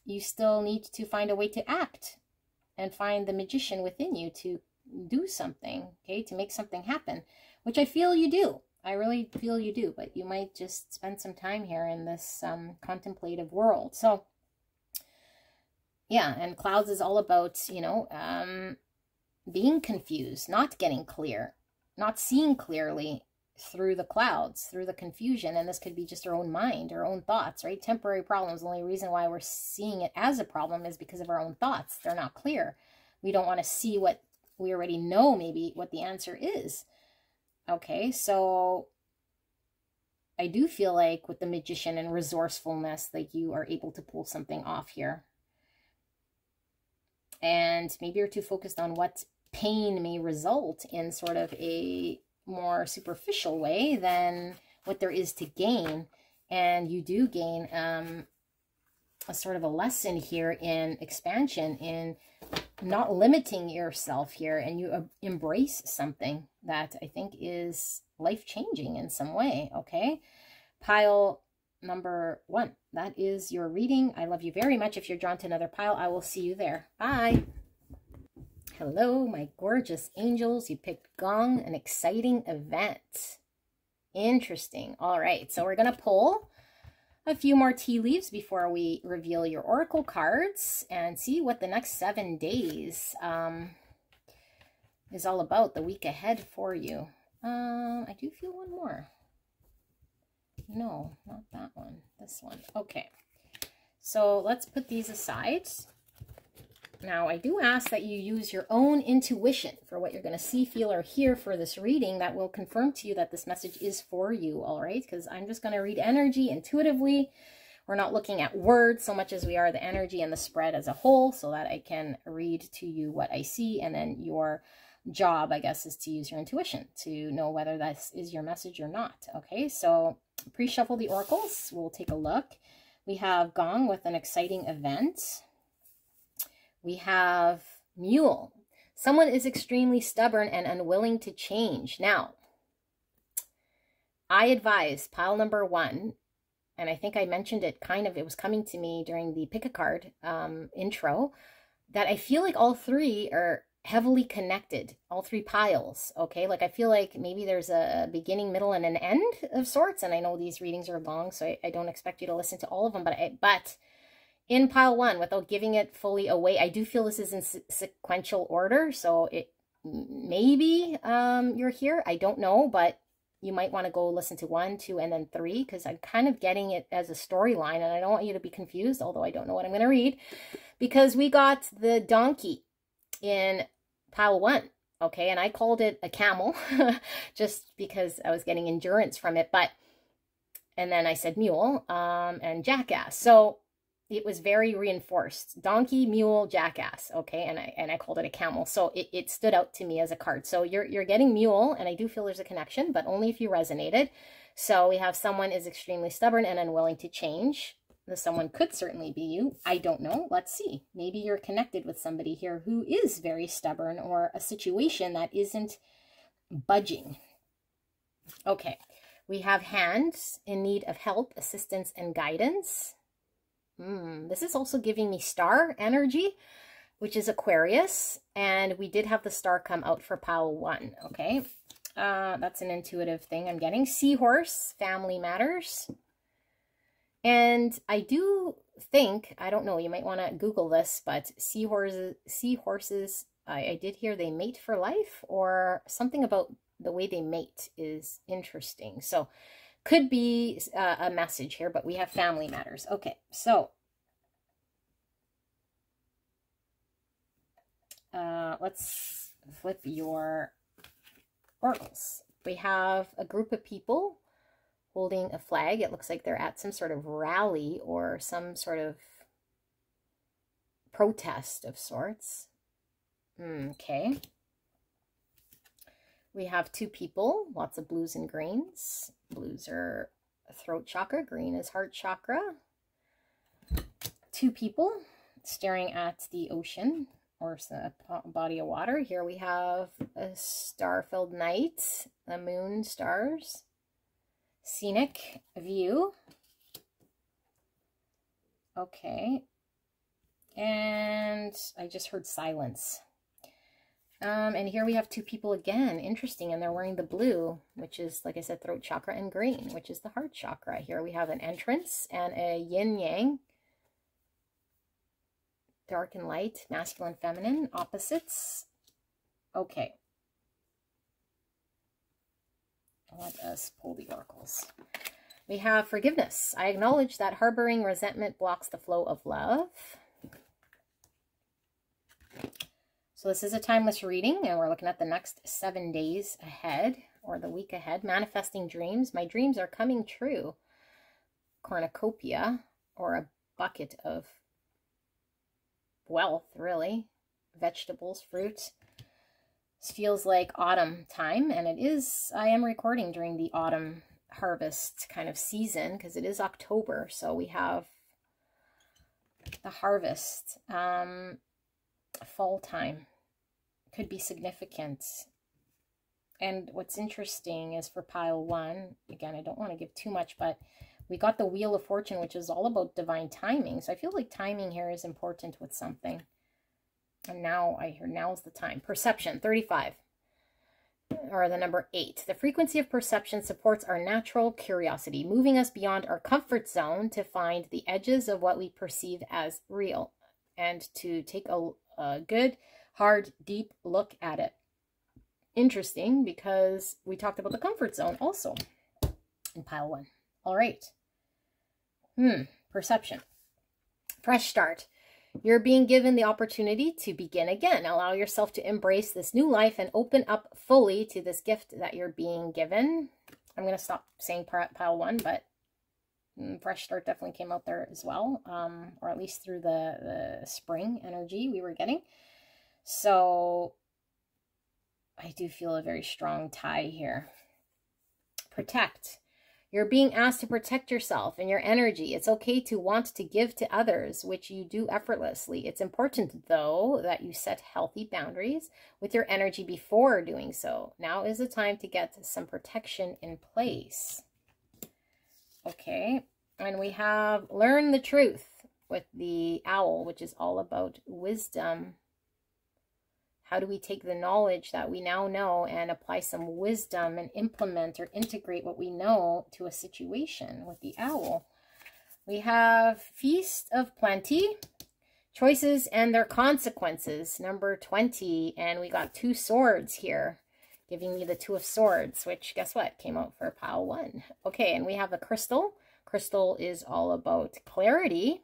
S1: you still need to find a way to act and find the magician within you to do something, okay, to make something happen, which I feel you do. I really feel you do, but you might just spend some time here in this contemplative world. So, yeah, and clouds is all about, you know, being confused, not getting clear, not seeing clearly through the clouds, through the confusion. And this could be just our own mind, our own thoughts, right? Temporary problems. The only reason why we're seeing it as a problem is because of our own thoughts. They're not clear. We don't want to see what we already know, maybe what the answer is. Okay, so I do feel like with the magician and resourcefulness, like you are able to pull something off here. And maybe you're too focused on what pain may result in sort of a more superficial way than what there is to gain. And you do gain a sort of a lesson here in expansion, in not limiting yourself here, and you embrace something that I think is life-changing in some way. Okay, pile number 1, that is your reading. I love you very much. If you're drawn to another pile, I will see you there. Bye. Hello, my gorgeous angels. You picked Gong, an exciting event. Interesting. All right, so we're going to pull a few more tea leaves before we reveal your oracle cards and see what the next 7 days is all about, the week ahead for you. I do feel one more. No, not that one. This one. Okay, so let's put these aside. Now, I do ask that you use your own intuition for what you're going to see, feel, or hear for this reading that will confirm to you that this message is for you, all right? Because I'm just going to read energy intuitively. We're not looking at words so much as we are the energy and the spread as a whole, so that I can read to you what I see, and then your job, I guess, is to use your intuition to know whether this is your message or not, okay? So pre-shuffle the oracles. We'll take a look. We have Gong with an exciting event. We have Mule. Someone is extremely stubborn and unwilling to change. Now, I advise pile number 1, and I think I mentioned it kind of, it was coming to me during the pick a card intro, that I feel like all 3 are heavily connected, all 3 piles, okay? Like I feel like maybe there's a beginning, middle, and an end of sorts, and I know these readings are long, so I don't expect you to listen to all of them, but in pile 1, without giving it fully away, I do feel this is in sequential order, so it maybe you're here, I don't know, but you might want to go listen to 1, 2, and then 3, because I'm kind of getting it as a storyline, and I don't want you to be confused, although I don't know what I'm going to read, because we got the donkey in pile 1, okay, and I called it a camel, just because I was getting endurance from it, and then I said mule, and jackass, so it was very reinforced. Donkey, mule, jackass. Okay, and I called it a camel. So it stood out to me as a card. So you're getting mule, and I do feel there's a connection, but only if you resonated. So we have someone is extremely stubborn and unwilling to change. The someone could certainly be you. I don't know. Let's see. Maybe you're connected with somebody here who is very stubborn, or a situation that isn't budging. Okay, we have hands in need of help, assistance, and guidance. This is also giving me star energy, which is Aquarius, and we did have the star come out for pile 1, okay? That's an intuitive thing I'm getting. Seahorse, family matters. And I do think, I don't know, you might want to Google this, but seahorses, I did hear they mate for life, or something about the way they mate is interesting. So could be a message here, but we have family matters. Okay, so let's flip your oracles. We have a group of people holding a flag. It looks like they're at some sort of rally or some sort of protest of sorts. Okay. We have 2 people, lots of blues and greens. Blues are throat chakra, green is heart chakra. 2 people staring at the ocean or a body of water. Here we have a star-filled night, the moon, stars, scenic view. Okay. And I just heard silence. And here we have 2 people again. Interesting. And they're wearing the blue, which is, like I said, throat chakra, and green, which is the heart chakra. Here we have an entrance and a yin yang. Dark and light, masculine, feminine, opposites. Okay. Let us pull the oracles. We have forgiveness. I acknowledge that harboring resentment blocks the flow of love. So this is a timeless reading, and we're looking at the next 7 days ahead, or the week ahead. Manifesting dreams. My dreams are coming true. Cornucopia, or a bucket of wealth, really. Vegetables, fruit. This feels like autumn time, and it is. I am recording during the autumn harvest kind of season, because it is October, so we have the harvest. Fall time could be significant. And what's interesting is for pile 1, again, I don't want to give too much, but we got the Wheel of Fortune, which is all about divine timing. So I feel like timing here is important with something. And now I hear now's the time. Perception, 35, or the number 8. The frequency of perception supports our natural curiosity, moving us beyond our comfort zone to find the edges of what we perceive as real, and to take a good, hard, deep look at it. Interesting, because we talked about the comfort zone also in pile 1. All right. Perception. Fresh start. You're being given the opportunity to begin again. Allow yourself to embrace this new life and open up fully to this gift that you're being given. I'm going to stop saying pile 1, but fresh start definitely came out there as well, or at least through the spring energy we were getting. So I do feel a very strong tie here. Protect. You're being asked to protect yourself and your energy. It's okay to want to give to others, which you do effortlessly. It's important, though, that you set healthy boundaries with your energy before doing so. Now is the time to get some protection in place. Okay, and we have learn the truth with the owl, which is all about wisdom. How do we take the knowledge that we now know and apply some wisdom and implement or integrate what we know to a situation with the owl? We have Feast of Plenty, choices and their consequences, number 20. And we got 2 swords here. giving me the Two of Swords, which, guess what, came out for pile 1. Okay, and we have a crystal. Crystal is all about clarity.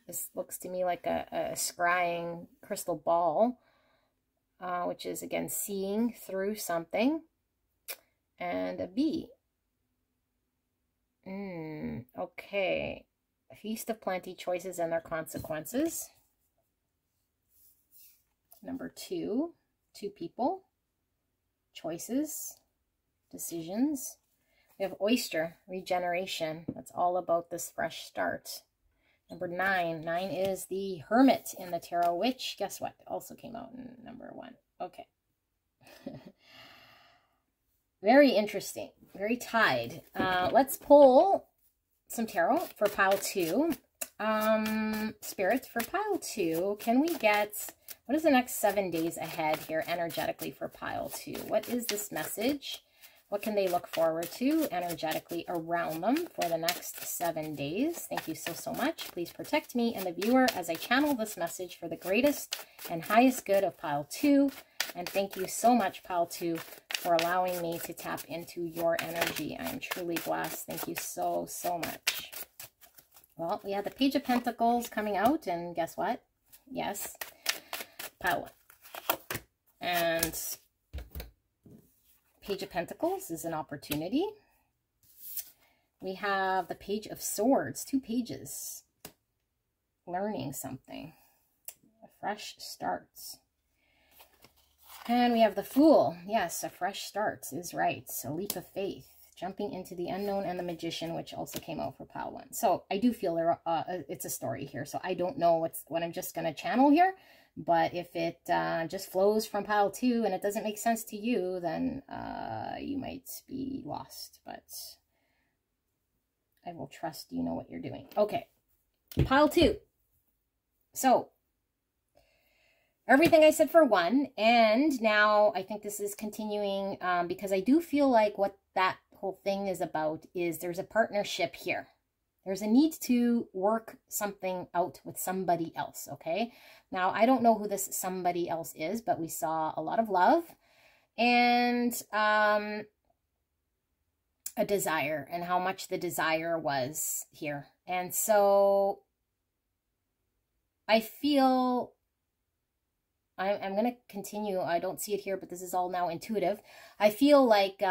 S1: This looks to me like a scrying crystal ball, which is, again, seeing through something. And a bee. Okay. A feast of plenty, choices and their consequences. Number 2, 2 people, choices, decisions. We have oyster, regeneration. That's all about this fresh start. Number 9, 9 is the hermit in the tarot, which, guess what, also came out in number 1. Okay. Very interesting, very tied. Let's pull some tarot for pile 2. Spirit, for pile 2, can we get, what is the next 7 days ahead here energetically for pile 2? What is this message? What can they look forward to energetically around them for the next 7 days? Thank you so, so much. Please protect me and the viewer as I channel this message for the greatest and highest good of pile 2. And thank you so much, pile 2, for allowing me to tap into your energy. I am truly blessed. Thank you so, so much. Well, we had the Page of Pentacles coming out, and guess what? Yes, pile 1. And Page of Pentacles is an opportunity. We have the Page of Swords, 2 pages. Learning something. A fresh start. And we have the Fool. Yes, a fresh start is right. A leap of faith. Jumping into the unknown, and the Magician, which also came out for pile 1. So I do feel there it's a story here. So I don't know what I'm just going to channel here. But if it just flows from pile 2 and it doesn't make sense to you, then you might be lost. But I will trust you know what you're doing. Okay, pile 2. So everything I said for 1, and now I think this is continuing because I do feel like what that whole thing is about is there's a partnership here. There's a need to work something out with somebody else, okay? Now, I don't know who this somebody else is, but we saw a lot of love and a desire, and how much the desire was here. And so I feel I'm going to continue. I don't see it here, but this is all now intuitive. I feel like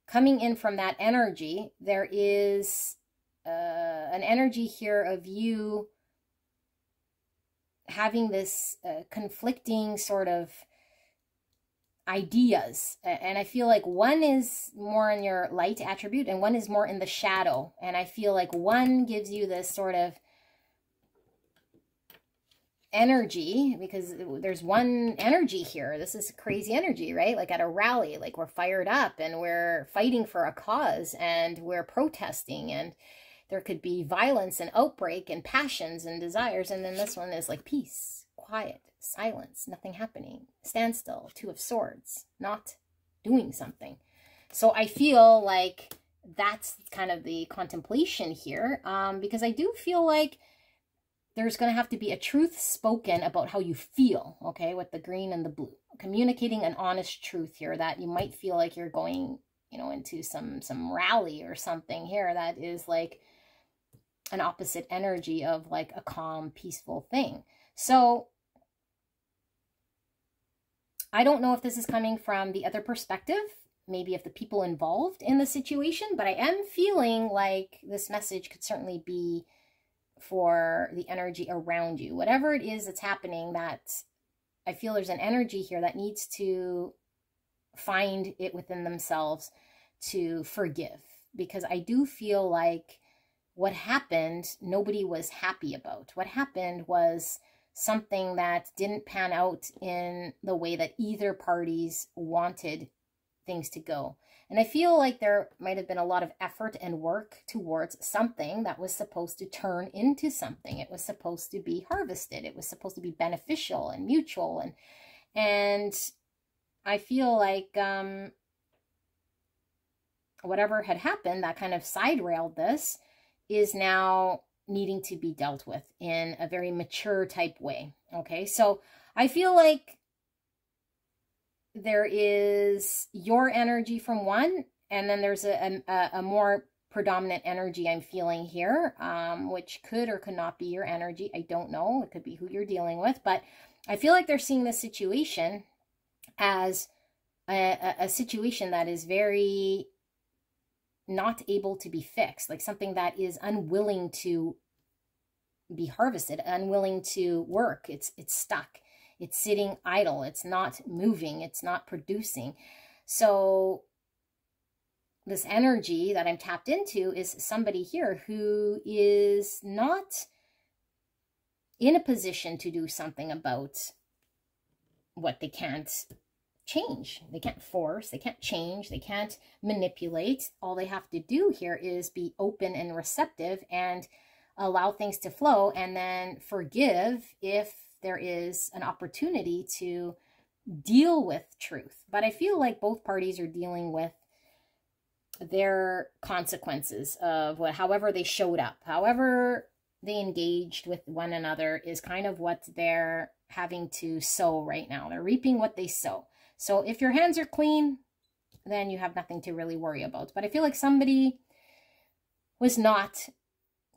S1: coming in from that energy, there is an energy here of you having this conflicting sort of ideas. And I feel like one is more in your light attribute and one is more in the shadow. And I feel like one gives you this sort of energy, because there's one energy here. This is crazy energy, right? Like at a rally, like we're fired up and we're fighting for a cause and we're protesting, and there could be violence and outbreak and passions and desires. And then this one is like peace, quiet, silence, nothing happening, standstill, Two of Swords, not doing something. So I feel like that's kind of the contemplation here, because I do feel like there's going to have to be a truth spoken about how you feel, okay, with the green and the blue. Communicating an honest truth here that you might feel like you're going, you know, into some rally or something here that is like an opposite energy of like a calm, peaceful thing. So I don't know if this is coming from the other perspective, maybe of the people involved in the situation, but I am feeling like this message could certainly be for the energy around you. Whatever it is that's happening, that I feel there's an energy here that needs to find it within themselves to forgive. Because I do feel like what happened, nobody was happy about. What happened was something that didn't pan out in the way that either parties wanted things to go. And I feel like there might have been a lot of effort and work towards something that was supposed to turn into something. It was supposed to be harvested. It was supposed to be beneficial and mutual. And I feel like whatever had happened that kind of side railed this is now needing to be dealt with in a very mature type way. Okay, so I feel like there is your energy from one, and then there's a more predominant energy I'm feeling here, which could or could not be your energy. I don't know. It could be who you're dealing with, but I feel like they're seeing this situation as a situation that is very not able to be fixed, like something that is unwilling to be harvested, unwilling to work. It's stuck. It's sitting idle. It's not moving. It's not producing. So this energy that I'm tapped into is somebody here who is not in a position to do something about what they can't change. They can't force, they can't change, they can't manipulate. All they have to do here is be open and receptive and allow things to flow, and then forgive if there is an opportunity to deal with truth. But I feel like both parties are dealing with their consequences of however they showed up, however they engaged with one another is kind of what they're having to sow right now. They're reaping what they sow. So if your hands are clean, then you have nothing to really worry about. But I feel like somebody was not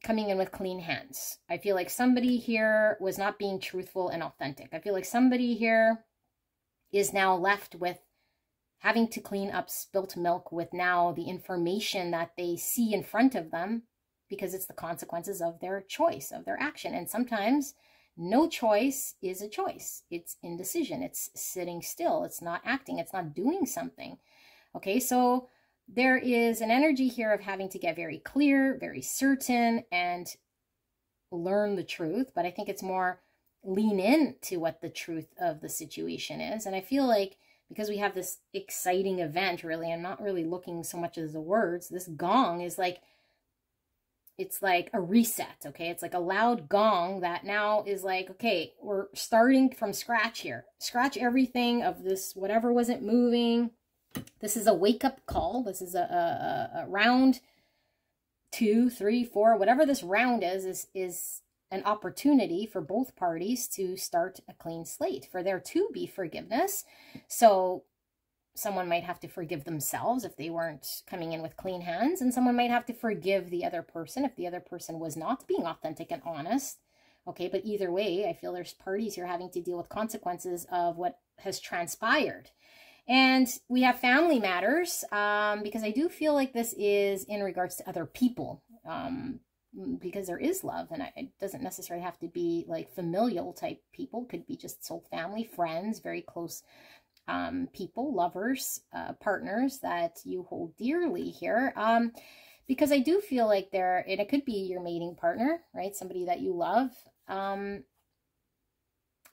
S1: coming in with clean hands. I feel like somebody here was not being truthful and authentic. I feel like somebody here is now left with having to clean up spilt milk with now the information that they see in front of them, because it's the consequences of their choice, of their action. And sometimes no choice is a choice. It's indecision. It's sitting still. It's not acting. It's not doing something. Okay, so there is an energy here of having to get very clear, very certain, and learn the truth. But I think it's more lean into what the truth of the situation is. And I feel like because we have this exciting event, really, I'm not really looking so much as the words. This gong is like, it's like a reset, okay? It's like a loud gong that now is like, okay, we're starting from scratch here. Scratch everything of this, whatever wasn't moving. This is a wake-up call. This is a round 2, 3, 4, whatever this round is an opportunity for both parties to start a clean slate, for there to be forgiveness. So someone might have to forgive themselves if they weren't coming in with clean hands, and someone might have to forgive the other person if the other person was not being authentic and honest. Okay, but either way, I feel there's parties here having to deal with consequences of what has transpired. And we have family matters, because I do feel like this is in regards to other people, because there is love, and it doesn't necessarily have to be like familial type people. It could be just soul family, friends, very close people, lovers, partners that you hold dearly here. Because I do feel like and it could be your mating partner, right? Somebody that you love.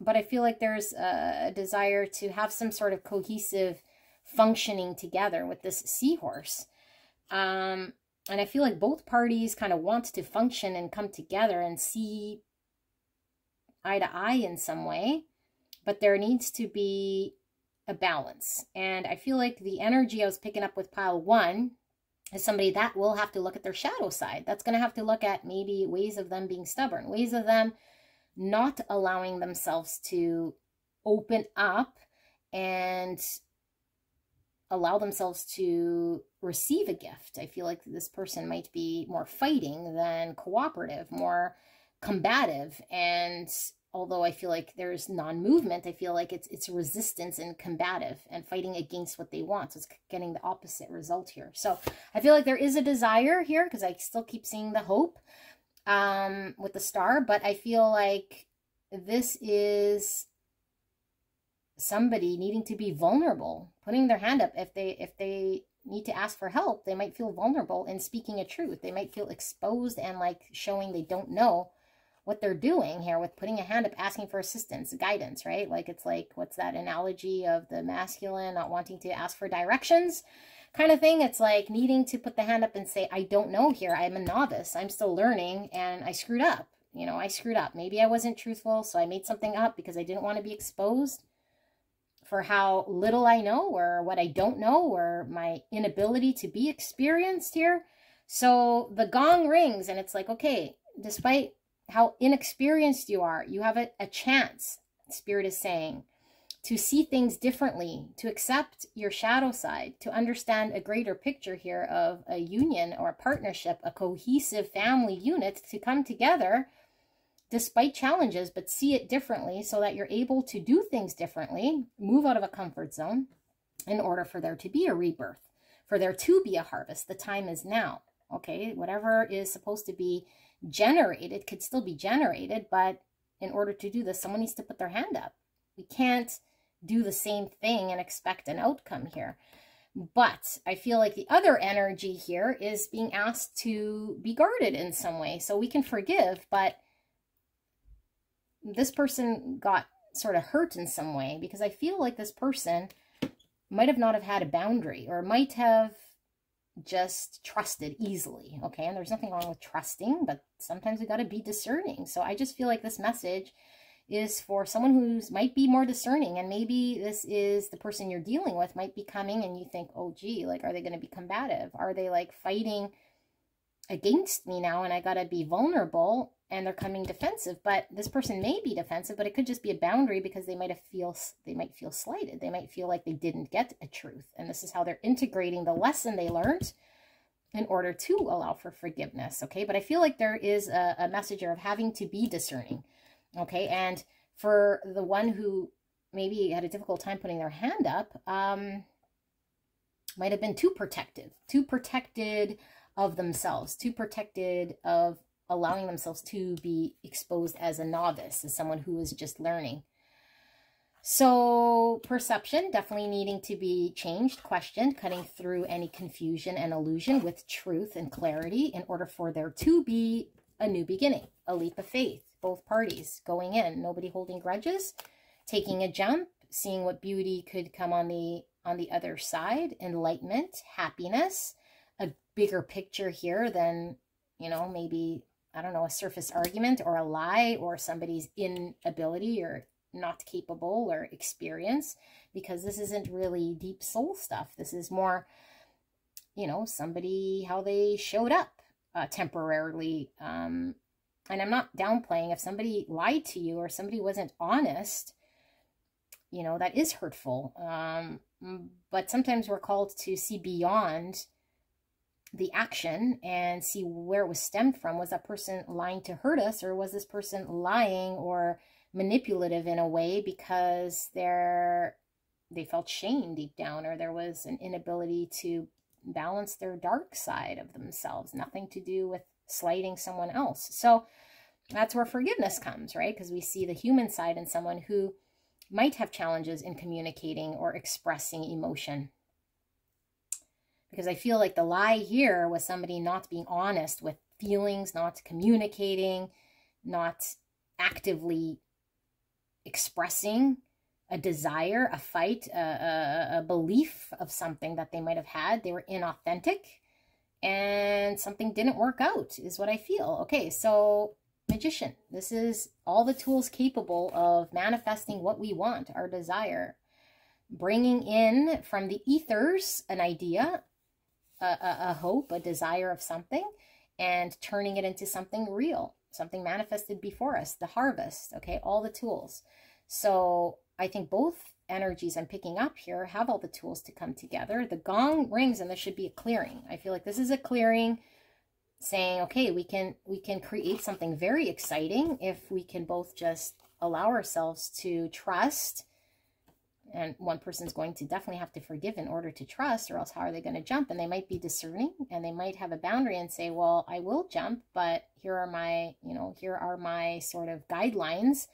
S1: But I feel like there's a desire to have some sort of cohesive functioning together with this seahorse. And I feel like both parties kind of want to function and come together and see eye to eye in some way, but there needs to be a balance. And I feel like the energy I was picking up with pile 1 is somebody that will have to look at their shadow side. That's going to have to look at maybe ways of them being stubborn, ways of them not allowing themselves to open up and allow themselves to receive a gift. I feel like this person might be more fighting than cooperative, more combative. And although I feel like there's non-movement, I feel like it's resistance and combative and fighting against what they want. So it's getting the opposite result here. So I feel like there is a desire here, because I still keep seeing the hope with the star, but I feel like this is somebody needing to be vulnerable, putting their hand up. If they need to ask for help, they might feel vulnerable in speaking a truth. They might feel exposed and like showing they don't know what they're doing here with putting a hand up, asking for assistance, guidance, right? Like, it's like, what's that analogy of the masculine not wanting to ask for directions kind of thing? It's like needing to put the hand up and say, I don't know here. I'm a novice. I'm still learning, and I screwed up. You know, I screwed up. Maybe I wasn't truthful, so I made something up because I didn't want to be exposed for how little I know, or what I don't know, or my inability to be experienced here. So the gong rings, and it's like, okay, despite how inexperienced you are, you have a chance, Spirit is saying, to see things differently, to accept your shadow side, to understand a greater picture here of a union or a partnership, a cohesive family unit to come together despite challenges, but see it differently so that you're able to do things differently, move out of a comfort zone in order for there to be a rebirth, for there to be a harvest. The time is now, okay? Whatever is supposed to be generated could still be generated, but in order to do this, someone needs to put their hand up. We can't do the same thing and expect an outcome here. But I feel like the other energy here is being asked to be guarded in some way. So we can forgive, but this person got sort of hurt in some way, because I feel like this person might have not have had a boundary, or might have just trusted easily, okay? And there's nothing wrong with trusting, but sometimes we got to be discerning. So I just feel like this message is for someone who might be more discerning, and maybe this is the person you're dealing with might be coming and you think, oh gee, like, are they going to be combative? Are they like fighting against me now and I got to be vulnerable, and they're coming defensive? But this person may be defensive, but it could just be a boundary, because they might feel slighted. They might feel like they didn't get a truth, and this is how they're integrating the lesson they learned in order to allow for forgiveness, okay? But I feel like there is a message of having to be discerning. Okay, and for the one who maybe had a difficult time putting their hand up, might have been too protected of themselves, too protected of allowing themselves to be exposed as a novice, as someone who is just learning. So perception definitely needing to be changed, questioned, cutting through any confusion and illusion with truth and clarity in order for there to be a new beginning, a leap of faith. Both parties going in, nobody holding grudges, taking a jump, seeing what beauty could come on the other side, enlightenment, happiness, a bigger picture here than, you know, maybe, I don't know, a surface argument or a lie or somebody's inability or not capable or experience, because this isn't really deep soul stuff. This is more, you know, somebody, how they showed up temporarily, and I'm not downplaying if somebody lied to you or somebody wasn't honest, you know, that is hurtful. But sometimes we're called to see beyond the action and see where it was stemmed from. Was that person lying to hurt us, or was this person lying or manipulative in a way because they felt shame deep down, or there was an inability to balance their dark side of themselves? Nothing to do with slighting someone else. So that's where forgiveness comes, right? Because we see the human side in someone who might have challenges in communicating or expressing emotion. Because I feel like the lie here was somebody not being honest with feelings, not communicating, not actively expressing a desire, a fight, a belief of something that they might have had. They were inauthentic, and something didn't work out is what I feel. Okay, so Magician, this is all the tools capable of manifesting what we want, our desire. Bringing in from the ethers an idea, a hope, a desire of something, and turning it into something real, something manifested before us, the harvest, okay, all the tools. So I think both energies I'm picking up here have all the tools to come together. The gong rings and there should be a clearing. I feel like this is a clearing saying, okay, we can create something very exciting if we can both just allow ourselves to trust. And one person's going to definitely have to forgive in order to trust, or else how are they going to jump? And they might be discerning, and they might have a boundary and say, well, I will jump, but here are my, here are my sort of guidelines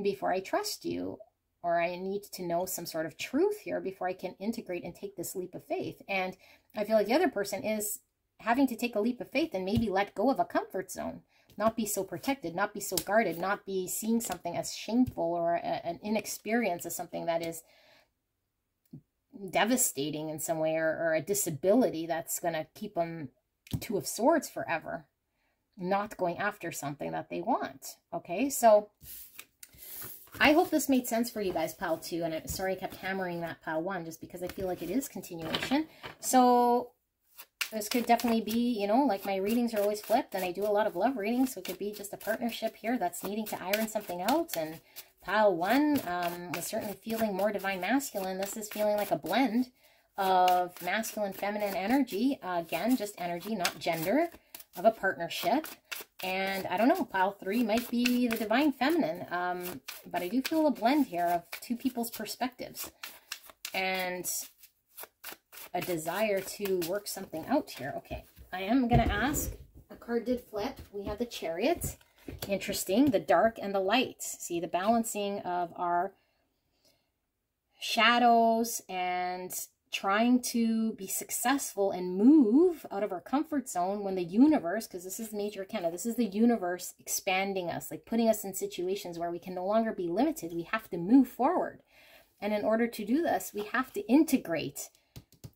S1: before I trust you, or I need to know some sort of truth here before I can integrate and take this leap of faith. And I feel like the other person is having to take a leap of faith and maybe let go of a comfort zone, not be so protected, not be so guarded, not be seeing something as shameful or an inexperience as something that is devastating in some way, or a disability that's going to keep them Two of Swords forever, not going after something that they want. Okay, so I hope this made sense for you guys, pile 2. And I'm sorry I kept hammering that pile 1 just because I feel like it is continuation. So this could definitely be, like my readings are always flipped, and I do a lot of love readings, so it could be just a partnership here that's needing to iron something out and Pile 1 was certainly feeling more divine masculine. This is feeling like a blend of masculine, feminine energy. Again, just energy, not gender, of a partnership. And I don't know, pile 3 might be the divine feminine. But I do feel a blend here of two people's perspectives. And a desire to work something out here. Okay, I am going to ask, a card did flip. We have the Chariot. Interesting, the dark and the light. See, the balancing of our shadows and trying to be successful and move out of our comfort zone when the universe, because this is the major arcana, this is the universe expanding us, like putting us in situations where we can no longer be limited. We have to move forward. And in order to do this, we have to integrate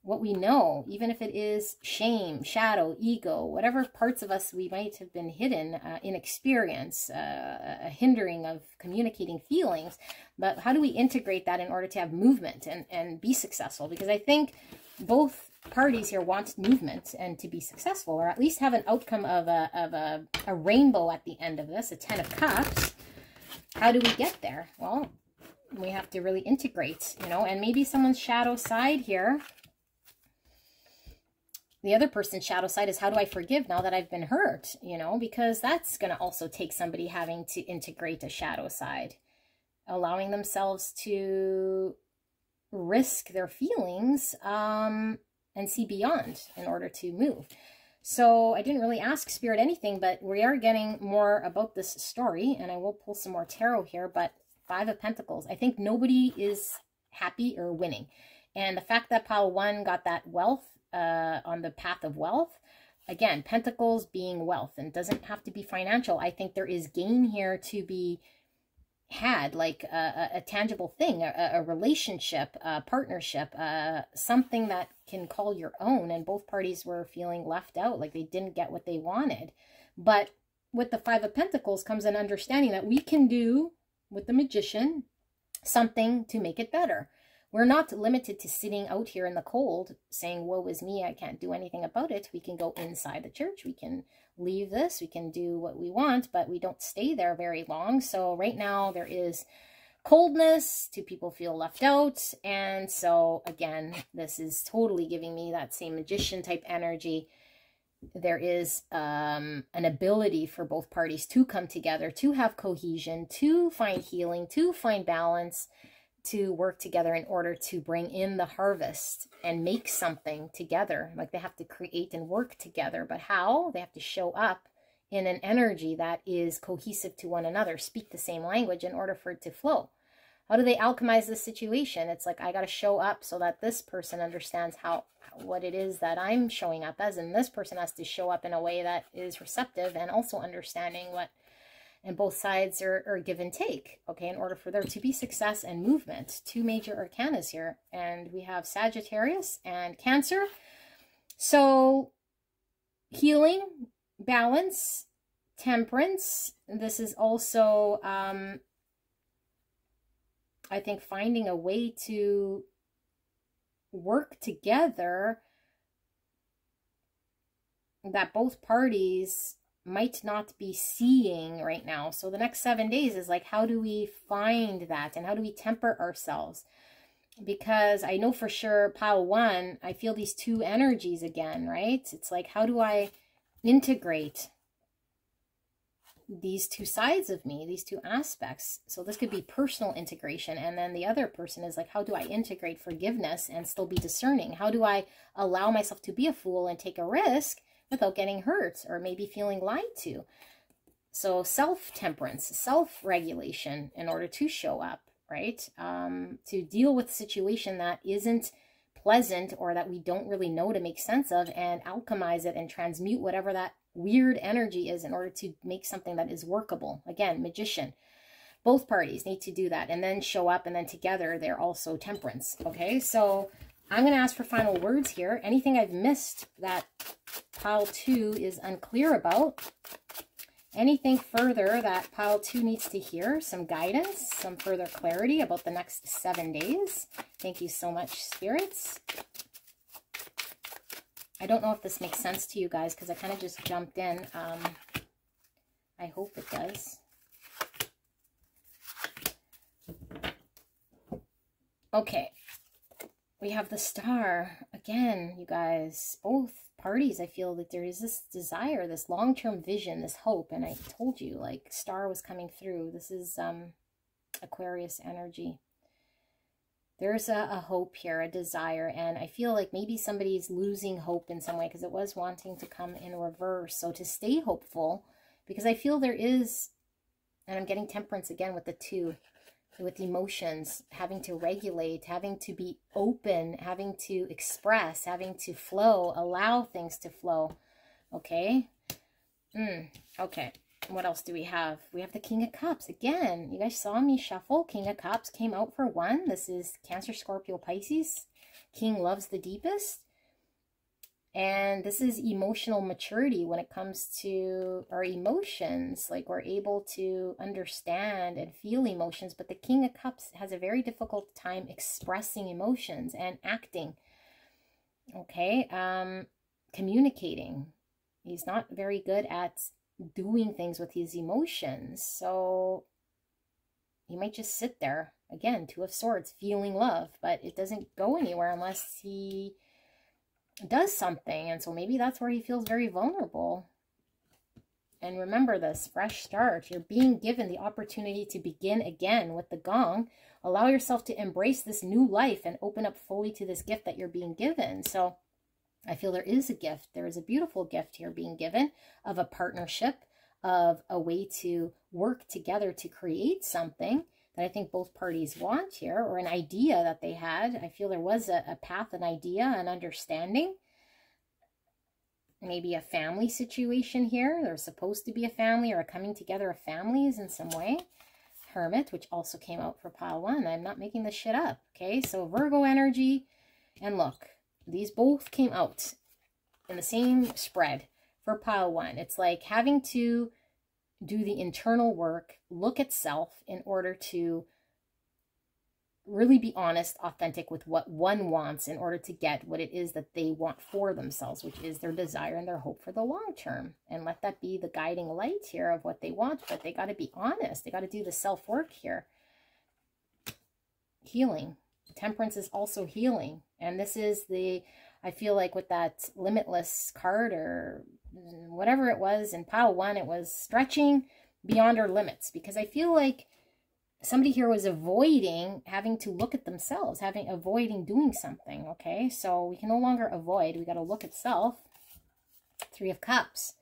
S1: what we know, even if it is shame, shadow, ego, whatever parts of us we might have been hidden, inexperience, a hindering of communicating feelings. But how do we integrate that in order to have movement and be successful? Because I think both parties here want movement and to be successful, or at least have an outcome of a rainbow at the end of this, a 10 of Cups. How do we get there? Well, we have to really integrate, you know, and maybe someone's shadow side here, the other person's shadow side is, how do I forgive now that I've been hurt? You know, because that's going to also take somebody having to integrate a shadow side, allowing themselves to risk their feelings and see beyond in order to move. So I didn't really ask Spirit anything, but we are getting more about this story, and I will pull some more tarot here. But 5 of Pentacles, I think nobody is happy or winning. And the fact that pile 1 got that wealth, on the path of wealth, again, Pentacles being wealth, and doesn't have to be financial. I think there is gain here to be had, like a tangible thing, a relationship, a partnership, something that can call your own. And both parties were feeling left out, like they didn't get what they wanted. But with the 5 of Pentacles comes an understanding that we can do, with the Magician, something to make it better. We're not limited to sitting out here in the cold saying, woe is me, I can't do anything about it. We can go inside the church. We can leave this. We can do what we want, but we don't stay there very long. So right now there is coldness. Two people feel left out. And so again, this is totally giving me that same Magician type energy. There is an ability for both parties to come together, to have cohesion, to find healing, to find balance, to work together in order to bring in the harvest and make something together. Like they have to create and work together. But how? They have to show up in an energy that is cohesive to one another, speak the same language in order for it to flow. How do they alchemize this situation? It's like, I got to show up so that this person understands what it is that I'm showing up as, and this person has to show up in a way that is receptive and also understanding what, and both sides are give and take, okay, in order for there to be success and movement. 2 major arcanas here, and we have Sagittarius and Cancer. So healing, balance, temperance. This is also, I think, finding a way to work together that both parties might not be seeing right now. So the next 7 days is like, how do we find that? And how do we temper ourselves? Because I know for sure, pile 1, I feel these 2 energies again, right? It's like, how do I integrate these 2 sides of me, these 2 aspects? So this could be personal integration. And then the other person is like, how do I integrate forgiveness and still be discerning? How do I allow myself to be a fool and take a risk without getting hurt or maybe feeling lied to? So self-temperance, self-regulation in order to show up, right? To deal with a situation that isn't pleasant or that we don't really know to make sense of, and alchemize it and transmute whatever that weird energy is in order to make something that is workable. Again, Magician. Both parties need to do that and then show up, and then together they're also temperance. Okay, so I'm going to ask for final words here. Anything I've missed that pile 2 is unclear about? Anything further that pile 2 needs to hear? Some guidance, some further clarity about the next 7 days? Thank you so much, spirits. I don't know if this makes sense to you guys because I kind of just jumped in. I hope it does. Okay. We have the Star. Again, you guys, both parties, I feel that there is this desire, this long-term vision, this hope. And I told you, like, Star was coming through. This is Aquarius energy. There's a hope here, a desire. And I feel like maybe somebody's losing hope in some way because it was wanting to come in reverse. So to stay hopeful, because I feel there is, and I'm getting Temperance again with the 2, with emotions, having to regulate, having to be open, having to express, having to flow, allow things to flow. Okay. Okay. What else do we have? We have the King of Cups. Again, you guys saw me shuffle. King of Cups came out for 1. This is Cancer, Scorpio, Pisces. King loves the deepest. And this is emotional maturity when it comes to our emotions. Like, we're able to understand and feel emotions. But the King of Cups has a very difficult time expressing emotions and acting. Okay. Communicating. He's not very good at doing things with his emotions. So he might just sit there. Again, 2 of Swords, feeling love. But it doesn't go anywhere unless he does something. And so maybe that's where he feels very vulnerable. And remember this, fresh start. You're being given the opportunity to begin again with the Gong. Allow yourself to embrace this new life and open up fully to this gift that you're being given. So I feel there is a gift. There is a beautiful gift here being given of a partnership, of a way to work together to create something that I think both parties want here, or an idea that they had. I feel there was a path, an idea, an understanding. Maybe a family situation here. There's supposed to be a family or a coming together of families in some way. Hermit, which also came out for pile 1. I'm not making this shit up. Okay, so Virgo energy. And look, these both came out in the same spread for pile 1. It's like having to do the internal work, look at self in order to really be honest, authentic with what one wants in order to get what it is that they want for themselves, which is their desire and their hope for the long term. And let that be the guiding light here of what they want. But they got to be honest. They got to do the self-work here. Healing. Temperance is also healing. And this is the, I feel like with that Limitless card or whatever it was in pile 1, it was stretching beyond our limits. Because I feel like somebody here was avoiding having to look at themselves, avoiding doing something, okay? So we can no longer avoid. We got to look at self. 3 of Cups.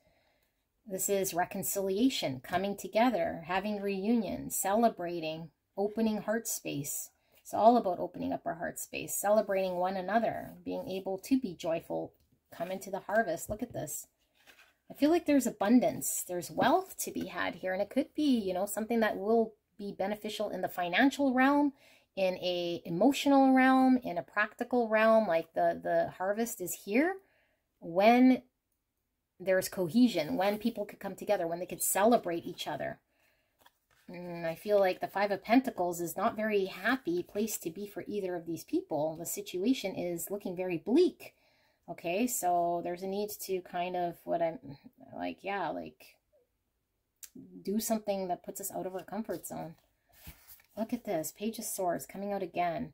S1: This is reconciliation, coming together, having reunions, celebrating, opening heart space. It's all about opening up our heart space, celebrating one another, being able to be joyful, come into the harvest. Look at this. I feel like there's abundance. There's wealth to be had here. And it could be, you know, something that will be beneficial in the financial realm, in a emotional realm, in a practical realm. Like the harvest is here when there's cohesion, when people could come together, when they could celebrate each other. I feel like the 5 of Pentacles is not very happy place to be for either of these people. The situation is looking very bleak. Okay, so there's a need to kind of, what I'm like, yeah, like do something that puts us out of our comfort zone. Look at this, Page of Swords coming out again.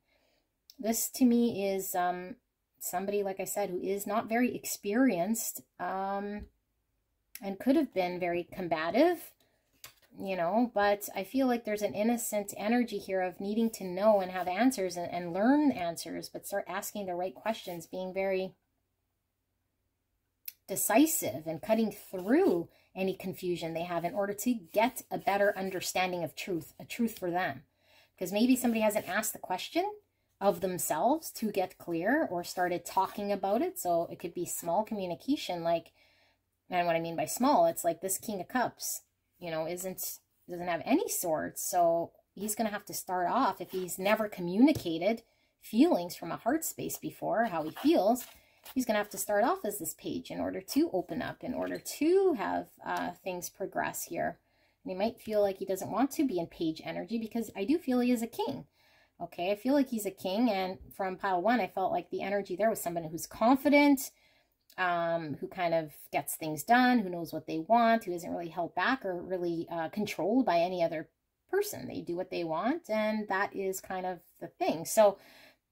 S1: This to me is somebody, like I said, who is not very experienced and could have been very combative, you know, but I feel like there's an innocent energy here of needing to know and have answers and learn answers, but start asking the right questions, being very decisive and cutting through any confusion they have in order to get a better understanding of truth, a truth for them. Because maybe somebody hasn't asked the question of themselves to get clear or started talking about it. So it could be small communication, like, and what I mean by small, it's like this King of Cups, you know, doesn't have any swords. So he's going to have to start off, if he's never communicated feelings from a heart space before, how he feels, he's going to have to start off as this page in order to open up, in order to have things progress here. And he might feel like he doesn't want to be in page energy, because I do feel he is a king. Okay, I feel like he's a king. And from pile 1, I felt like the energy there was somebody who's confident, who kind of gets things done, who knows what they want, who isn't really held back or really controlled by any other person. They do what they want, and that is kind of the thing. So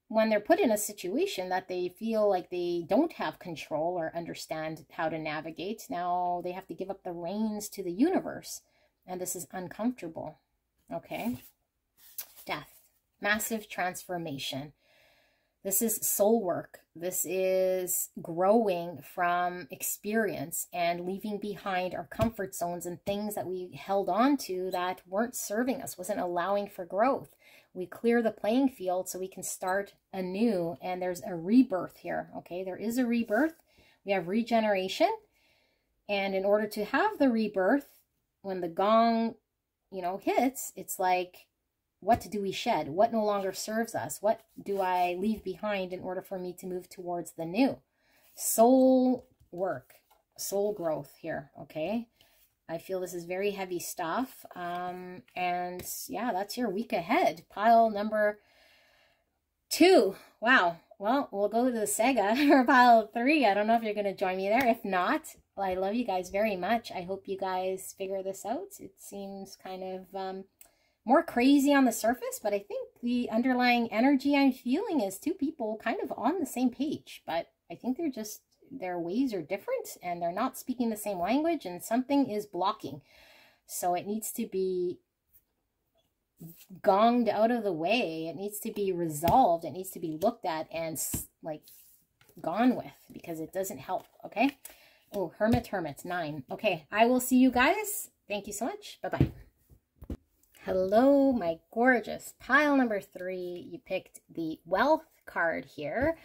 S1: when they're put in a situation that they feel like they don't have control or understand how to navigate, now they have to give up the reins to the universe. And this is uncomfortable. Okay. Death. Massive transformation. This is soul work. This is growing from experience and leaving behind our comfort zones and things that we held on to that weren't serving us, wasn't allowing for growth. We clear the playing field so we can start anew, and there's a rebirth here. Okay, there is a rebirth. We have regeneration, and in order to have the rebirth, when the gong, you know, hits, it's like, what do we shed? What no longer serves us? What do I leave behind in order for me to move towards the new? Soul work, soul growth here, okay? I feel this is very heavy stuff. And yeah, that's your week ahead. Pile number 2. Wow. Well, we'll go to the Sega for pile 3. I don't know if you're going to join me there. If not, well, I love you guys very much. I hope you guys figure this out. It seems kind of more crazy on the surface, but I think the underlying energy I'm feeling is 2 people kind of on the same page, but I think they're just, their ways are different and they're not speaking the same language, and something is blocking. So it needs to be gonged out of the way. It needs to be resolved. It needs to be looked at and like gone with, because it doesn't help. Okay. Oh, Hermit, 9. Okay. I will see you guys. Thank you so much. Bye-bye. Hello, my gorgeous pile number 3. You picked the wealth card here.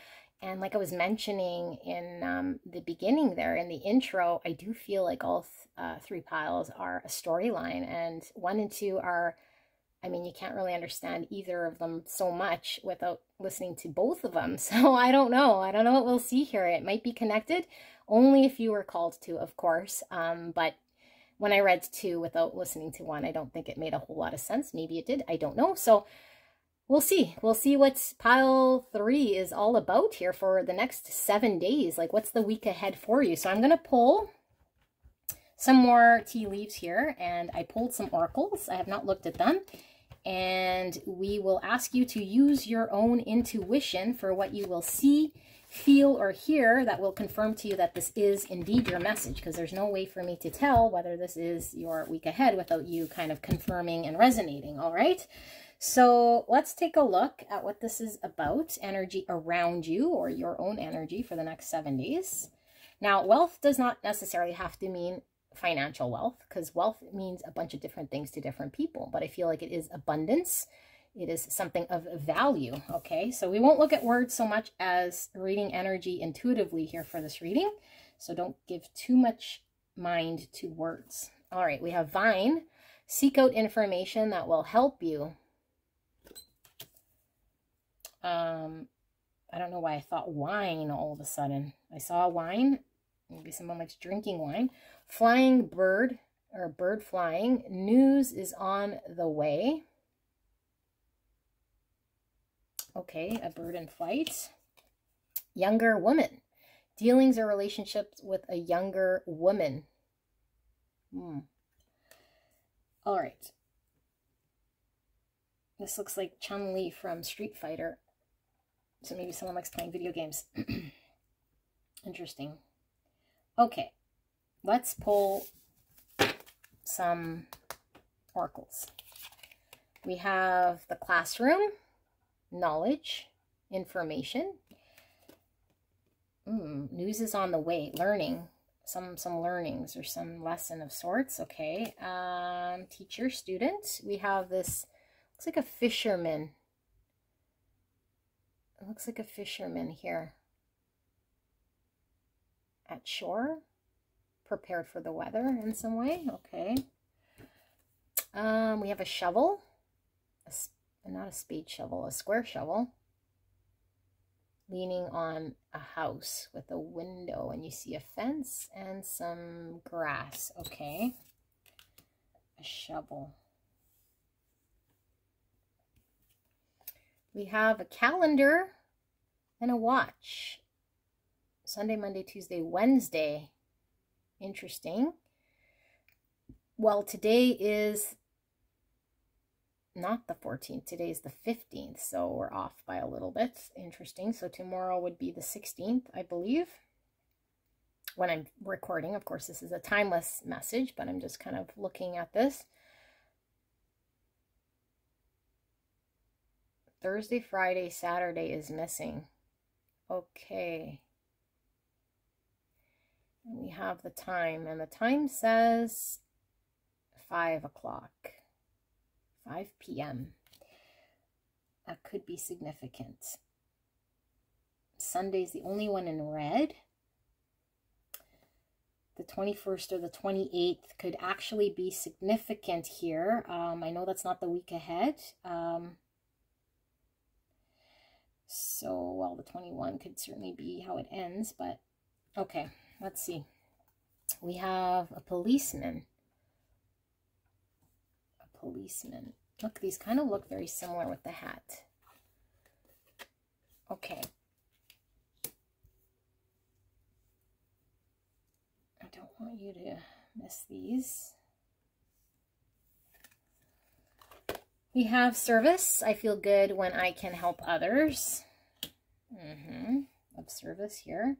S1: And like I was mentioning in the beginning there, in the intro, I do feel like all 3 piles are a storyline, and 1 and 2 are, I mean, you can't really understand either of them so much without listening to both of them. So I don't know. I don't know what we'll see here. It might be connected, only if you were called to, of course. But when I read 2 without listening to 1, I don't think it made a whole lot of sense. Maybe it did. I don't know. So we'll see. We'll see what pile 3 is all about here for the next 7 days. Like, what's the week ahead for you? So I'm going to pull some more tea leaves here, and I pulled some oracles. I have not looked at them. And we will ask you to use your own intuition for what you will see, feel, or hear that will confirm to you that this is indeed your message, because there's no way for me to tell whether this is your week ahead without you kind of confirming and resonating. All right. So let's take a look at what this is about, energy around you, or your own energy for the next 7 days. Now, wealth does not necessarily have to mean financial wealth, because wealth means a bunch of different things to different people, but I feel like it is abundance. It is something of value. Okay, so we won't look at words so much as reading energy intuitively here for this reading, so don't give too much mind to words. All right, we have Vine. Seek out information that will help you. I don't know why I thought wine all of a sudden. I saw wine. Maybe someone likes drinking wine. Flying bird, or bird flying. News is on the way. Okay, a bird in flight. Younger woman. Dealings or relationships with a younger woman. All right. This looks like Chun-Li from Street Fighter. So maybe someone likes playing video games. Interesting. Okay, let's pull some oracles. We have the classroom, knowledge, information. News is on the way, learning, some learnings or some lesson of sorts. Okay, teacher, student. We have this, looks like a fisherman. It looks like a fisherman here at shore, prepared for the weather in some way. Okay. We have a shovel, not a spade shovel, a square shovel, leaning on a house with a window, and you see a fence and some grass. Okay. A shovel. We have a calendar and a watch. Sunday, Monday, Tuesday, Wednesday. Interesting. Well, today is not the 14th. Today's the 15th, so we're off by a little bit. Interesting. So tomorrow would be the 16th, I believe, when I'm recording. Of course, this is a timeless message, but I'm just kind of looking at this. Thursday, Friday, Saturday is missing. Okay. And we have the time, and the time says 5 o'clock. 5 p.m. That could be significant. Sunday's the only one in red. The 21st or the 28th could actually be significant here. I know that's not the week ahead. So, well, the 21 could certainly be how it ends, but okay, let's see. We have a policeman. A policeman. Look, these kind of look very similar with the hat. Okay. I don't want you to miss these. We have service. I feel good when I can help others. Of service here.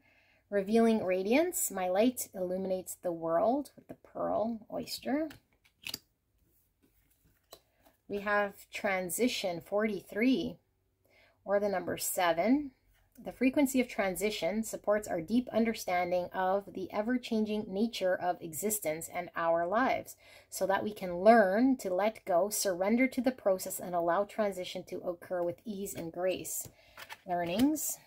S1: Revealing radiance. My light illuminates the world with the pearl oyster. We have transition 43, or the number 7. The frequency of transition supports our deep understanding of the ever-changing nature of existence and our lives, so that we can learn to let go, surrender to the process, and allow transition to occur with ease and grace. Learnings.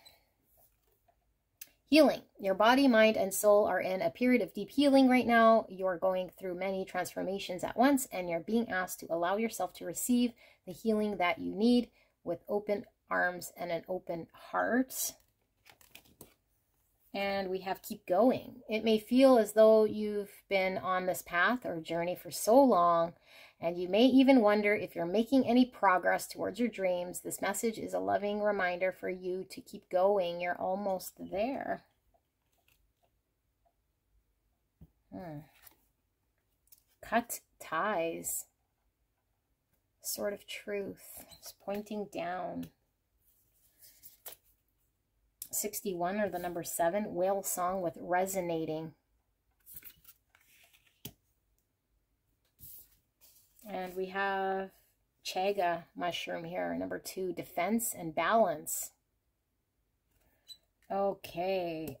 S1: Healing. Your body, mind, and soul are in a period of deep healing right now. You're going through many transformations at once, and you're being asked to allow yourself to receive the healing that you need with open arms and an open heart. And we have keep going. It may feel as though you've been on this path or journey for so long, and you may even wonder if you're making any progress towards your dreams. This message is a loving reminder for you to keep going. You're almost there. Cut ties. Sword of truth. It's pointing down. 61, or the number 7, whale song with resonating. And we have chaga mushroom here, number 2, defense and balance. Okay,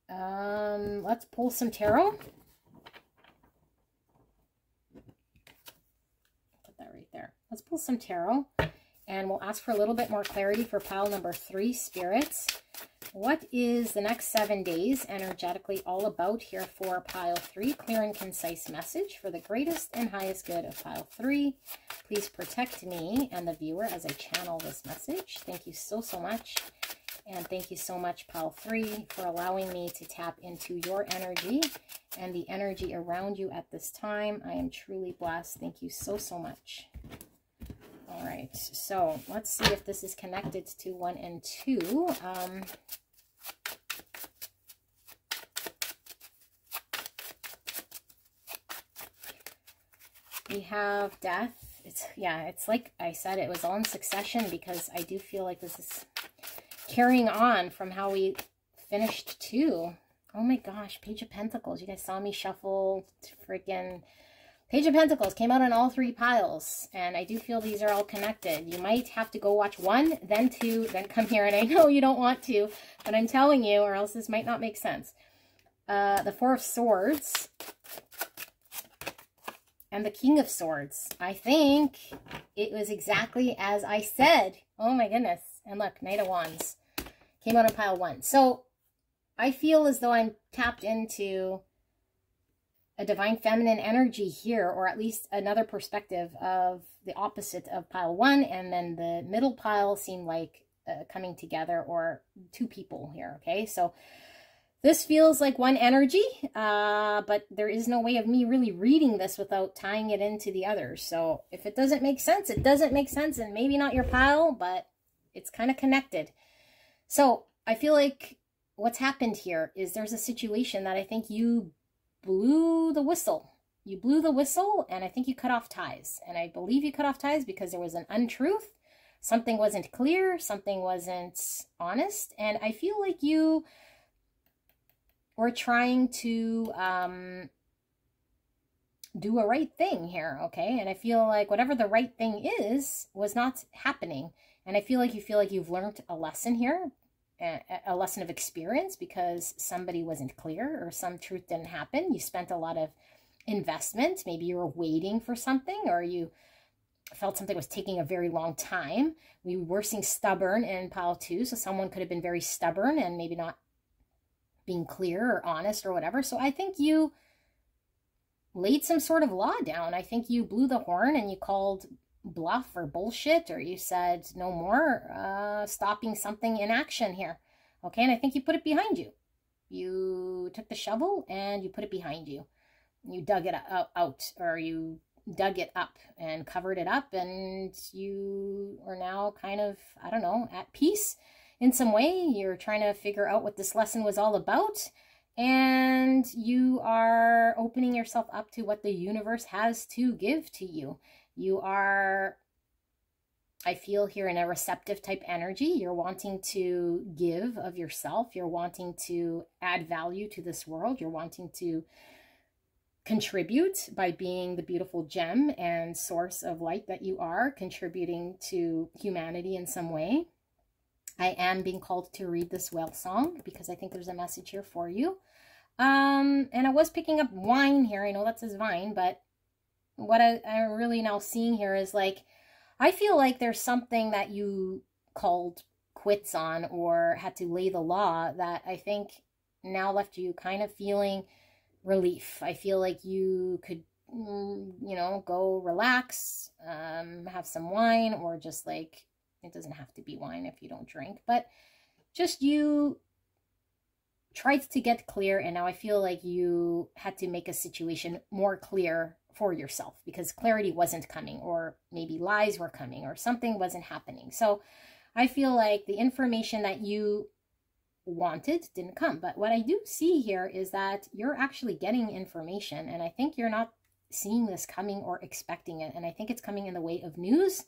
S1: let's pull some tarot. Put that right there. Let's pull some tarot, and we'll ask for a little bit more clarity for pile number 3, spirits. What is the next 7 days energetically all about here for pile 3? Clear and concise message for the greatest and highest good of pile 3. Please protect me and the viewer as I channel this message. Thank you so, so much. And thank you so much, pile 3, for allowing me to tap into your energy and the energy around you at this time. I am truly blessed. Thank you so, so much. All right, so let's see if this is connected to 1 and 2. We have death. It's like I said, it was all in succession, because I do feel like this is carrying on from how we finished 2. Oh my gosh, Page of Pentacles. You guys saw me shuffle freaking Page of Pentacles came out on all 3 piles, and I do feel these are all connected. You might have to go watch 1, then 2, then come here, and I know you don't want to, but I'm telling you, or else this might not make sense. The 4 of Swords and the King of Swords. I think it was exactly as I said. Oh my goodness. And look, Knight of Wands came out on pile 1. So I feel as though I'm tapped into a divine feminine energy here, or at least another perspective of the opposite of pile 1, and then the middle pile seemed like coming together, or 2 people here. Okay, so this feels like one energy, but there is no way of me really reading this without tying it into the others. So if it doesn't make sense, it doesn't make sense, and maybe not your pile, but it's kind of connected. So I feel like what's happened here is there's a situation that I think you blew the whistle you blew the whistle, and I think you cut off ties. And I believe you cut off ties because there was an untruth. Something wasn't clear. Something wasn't honest. And I feel like you were trying to do a right thing here, okay? And I feel like whatever the right thing is was not happening. And I feel like you've learned a lesson here, a lesson of experience, because somebody wasn't clear or some truth didn't happen. You spent a lot of investment. Maybe you were waiting for something, or you felt something was taking a very long time. We were seeing stubborn in pile 2, so someone could have been very stubborn and maybe not being clear or honest or whatever. So I think you laid some sort of law down. I think you blew the horn and you called bluff or bullshit, or you said no more, stopping something in action here. Okay, and I think you put it behind you. You took the shovel and you put it behind you. You dug it out, or you dug it up and covered it up, and you are now kind of, I don't know, at peace in some way. You're trying to figure out what this lesson was all about, and you are opening yourself up to what the universe has to give to you. You are, I feel here, in a receptive type energy. You're wanting to give of yourself. You're wanting to add value to this world. You're wanting to contribute by being the beautiful gem and source of light that you are, contributing to humanity in some way. I am being called to read this whale song because I think there's a message here for you. And I was picking up wine here. I know that says vine, but what I'm really now seeing here is like, I feel like there's something that you called quits on or had to lay the law that I think now left you kind of feeling relief. I feel like you could, you know, go relax, have some wine, or just like, it doesn't have to be wine if you don't drink, but just you tried to get clear, and now I feel like you had to make a situation more clear for yourself because clarity wasn't coming, or maybe lies were coming, or something wasn't happening. So I feel like the information that you wanted didn't come. But what I do see here is that you're actually getting information, and I think you're not seeing this coming or expecting it. And I think it's coming in the way of news.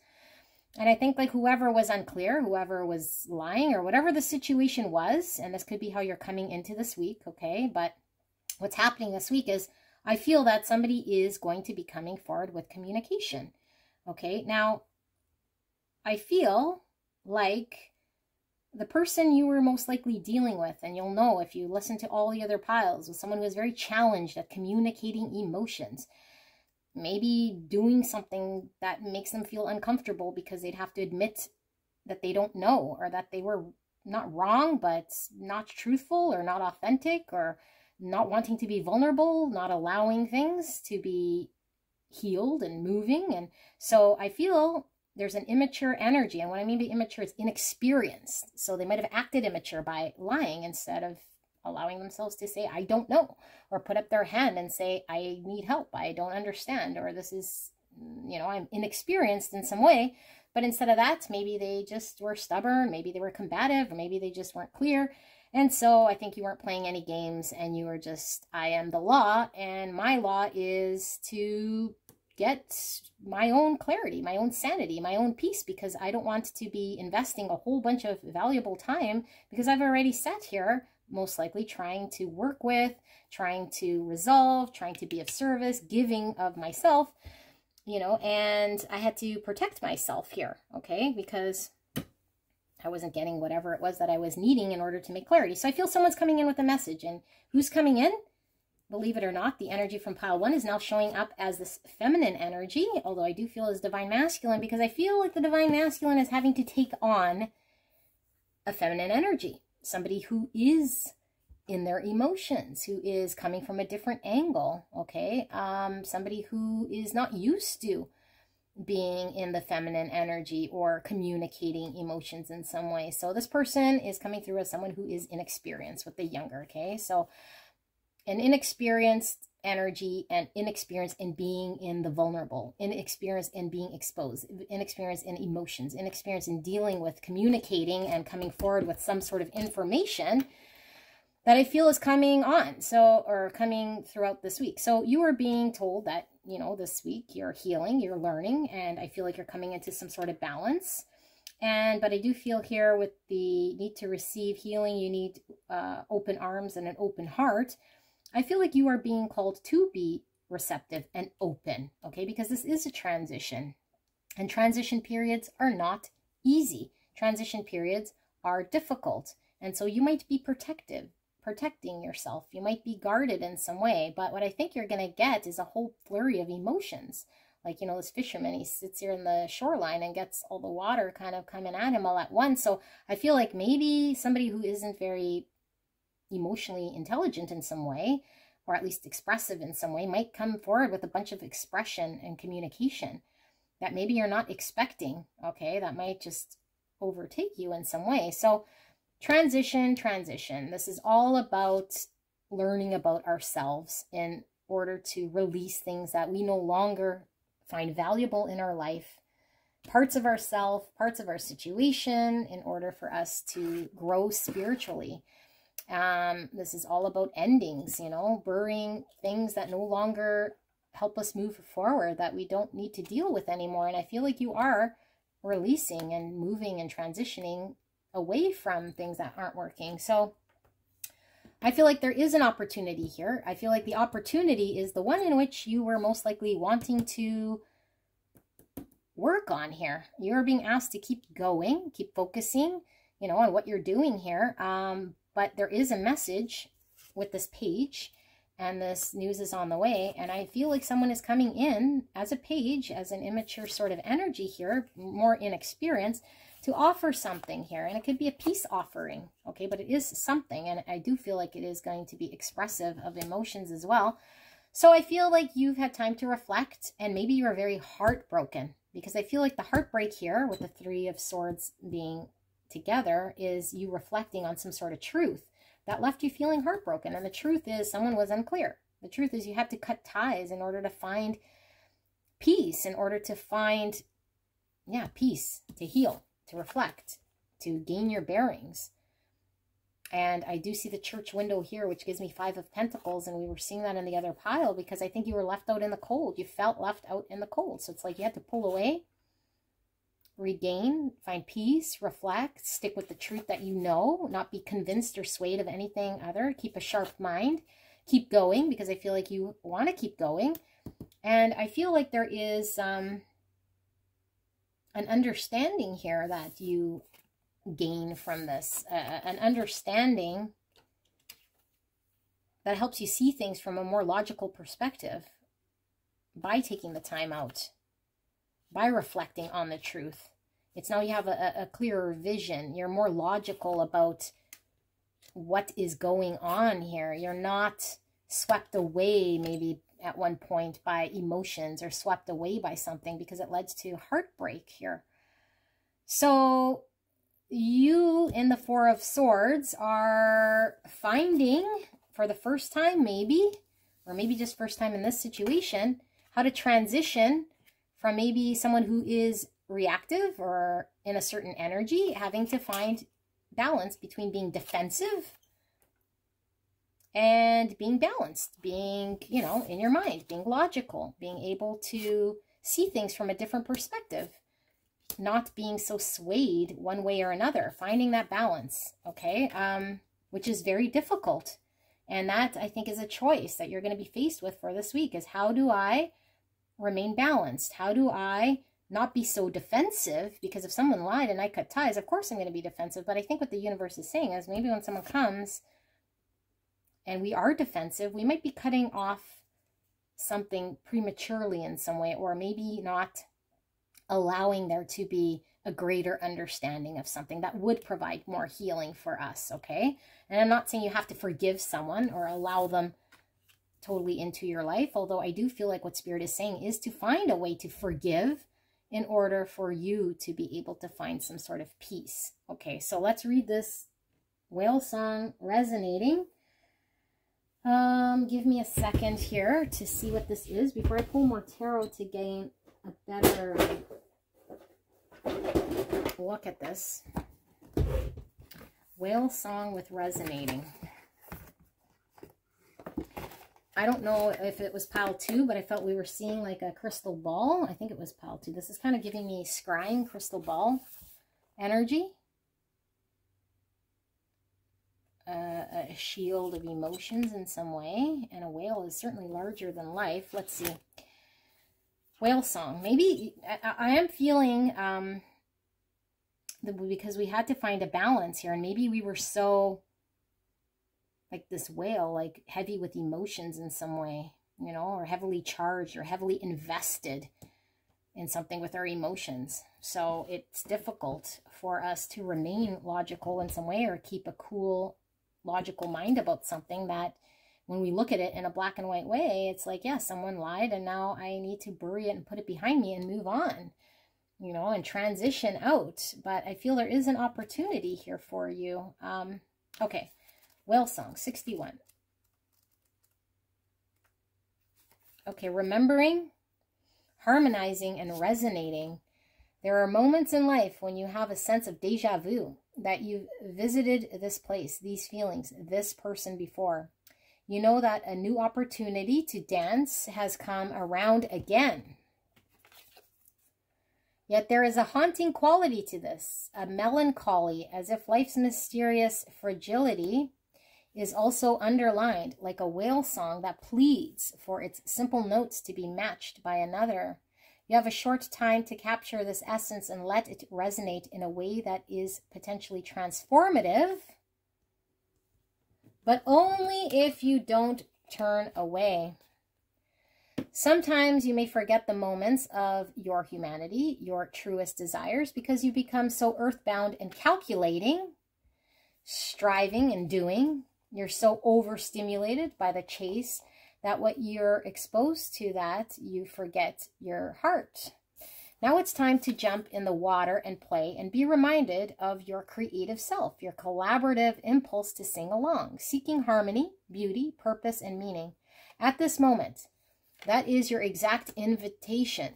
S1: And I think like whoever was unclear, whoever was lying, or whatever the situation was, and this could be how you're coming into this week, okay? But what's happening this week is I feel that somebody is going to be coming forward with communication, okay? Now, I feel like the person you were most likely dealing with, and you'll know if you listen to all the other piles, was someone who is very challenged at communicating emotions. Maybe doing something that makes them feel uncomfortable because they'd have to admit that they don't know, or that they were not wrong, but not truthful, or not authentic, or not wanting to be vulnerable, not allowing things to be healed and moving. And so I feel there's an immature energy. And what I mean by immature is inexperienced. So they might have acted immature by lying instead of allowing themselves to say, I don't know, or put up their hand and say, I need help, I don't understand, or this is, you know, I'm inexperienced in some way. But instead of that, maybe they just were stubborn, maybe they were combative, or maybe they just weren't clear. And so I think you weren't playing any games, and you were just, I am the law, and my law is to get my own clarity, my own sanity, my own peace, because I don't want to be investing a whole bunch of valuable time, because I've already sat here most likely trying to work with, trying to resolve, trying to be of service, giving of myself, you know, and I had to protect myself here, okay, because I wasn't getting whatever it was that I was needing in order to make clarity. So I feel someone's coming in with a message, and who's coming in? Believe it or not, the energy from pile 1 is now showing up as this feminine energy, although I do feel as divine masculine, because I feel like the divine masculine is having to take on a feminine energy. Somebody who is in their emotions, who is coming from a different angle, okay? Somebody who is not used to being in the feminine energy or communicating emotions in some way. So this person is coming through as someone who is inexperienced with the younger, okay? So an inexperienced energy, and inexperience in being in the vulnerable, inexperience in being exposed, inexperience in emotions, inexperience in dealing with communicating and coming forward with some sort of information. that I feel is coming on. So, or coming throughout this week. So you are being told that, you know, this week you're healing, you're learning, and I feel like you're coming into some sort of balance. But I do feel here with the need to receive healing, you need open arms and an open heart. I feel like you are being called to be receptive and open, okay? Because this is a transition, and transition periods are not easy. Transition periods are difficult, and so you might be protecting yourself. You might be guarded in some way, but what I think you're going to get is a whole flurry of emotions. Like, you know, this fisherman, he sits here in the shoreline and gets all the water kind of coming at him all at once. So I feel like maybe somebody who isn't very emotionally intelligent in some way, or at least expressive in some way, might come forward with a bunch of expression and communication that maybe you're not expecting, okay? That might just overtake you in some way. So transition. This is all about learning about ourselves in order to release things that we no longer find valuable in our life, parts of ourself, parts of our situation, in order for us to grow spiritually. This is all about endings, you know, burying things that no longer help us move forward, that we don't need to deal with anymore. And I feel like you are releasing and moving and transitioning away from things that aren't working. So I feel like there is an opportunity here. I feel like the opportunity is the one in which you were most likely wanting to work on here. You're being asked to keep going, keep focusing, you know, on what you're doing here. But there is a message with this page, and this news is on the way. And I feel like someone is coming in as a page, as an immature sort of energy here, more inexperienced, to offer something here. And it could be a peace offering, okay? But it is something, and I do feel like it is going to be expressive of emotions as well. So I feel like you've had time to reflect, and maybe you're very heartbroken, because I feel like the heartbreak here with the Three of Swords being together is you reflecting on some sort of truth that left you feeling heartbroken. And the truth is someone was unclear. The truth is you had to cut ties in order to find peace, in order to find, peace, to heal, to reflect, to gain your bearings. And I do see the church window here, which gives me Five of Pentacles, and we were seeing that in the other pile because I think you were left out in the cold. You felt left out in the cold. So it's like you had to pull away, regain, find peace, reflect, stick with the truth that you know, not be convinced or swayed of anything other. Keep a sharp mind, keep going, because I feel like you want to keep going. And I feel like there is an understanding here that you gain from this, an understanding that helps you see things from a more logical perspective by taking the time out, by reflecting on the truth. It's now you have a clearer vision. You're more logical about what is going on here. You're not swept away maybe at one point by emotions, or swept away by something because it led to heartbreak here. So you in the Four of Swords are finding for the first time maybe, or maybe just first time in this situation, how to transition from maybe someone who is reactive or in a certain energy, having to find balance between being defensive and being balanced, being, you know, in your mind, being logical, being able to see things from a different perspective, not being so swayed one way or another, finding that balance, okay, which is very difficult. And that, I think, is a choice that you're going to be faced with for this week, is how do I remain balanced? How do I not be so defensive? Because if someone lied and I cut ties, of course I'm going to be defensive. But I think what the universe is saying is maybe when someone comes and we are defensive, we might be cutting off something prematurely in some way, or maybe not allowing there to be a greater understanding of something that would provide more healing for us, okay? And I'm not saying you have to forgive someone or allow them totally into your life, although I do feel like what Spirit is saying is to find a way to forgive in order for you to be able to find some sort of peace. Okay, so let's read this whale song resonating. Give me a second here to see what this is before I pull more tarot to gain a better look at this. Whale song with resonating. I don't know if it was pile 2, but I felt we were seeing like a crystal ball. I think it was pile 2. This is kind of giving me scrying crystal ball energy. A shield of emotions in some way. And a whale is certainly larger than life. Let's see. Whale song. Maybe I am feeling because we had to find a balance here. And maybe we were so like this whale, like heavy with emotions in some way, you know, or heavily charged or heavily invested in something with our emotions. So it's difficult for us to remain logical in some way or keep a cool, logical mind about something that when we look at it in a black and white way, it's like, yeah, someone lied and now I need to bury it and put it behind me and move on, you know, and transition out. But I feel there is an opportunity here for you. Okay. Whale song, 61. Okay, remembering, harmonizing, and resonating. There are moments in life when you have a sense of deja vu, that you've visited this place, these feelings, this person before. You know that a new opportunity to dance has come around again. Yet there is a haunting quality to this, a melancholy, as if life's mysterious fragility is also underlined like a whale song that pleads for its simple notes to be matched by another. You have a short time to capture this essence and let it resonate in a way that is potentially transformative, but only if you don't turn away. Sometimes you may forget the moments of your humanity, your truest desires, because you become so earthbound and calculating, striving and doing. You're so overstimulated by the chase that what you're exposed to, that you forget your heart. Now it's time to jump in the water and play and be reminded of your creative self, your collaborative impulse to sing along, seeking harmony, beauty, purpose, and meaning. At this moment, that is your exact invitation.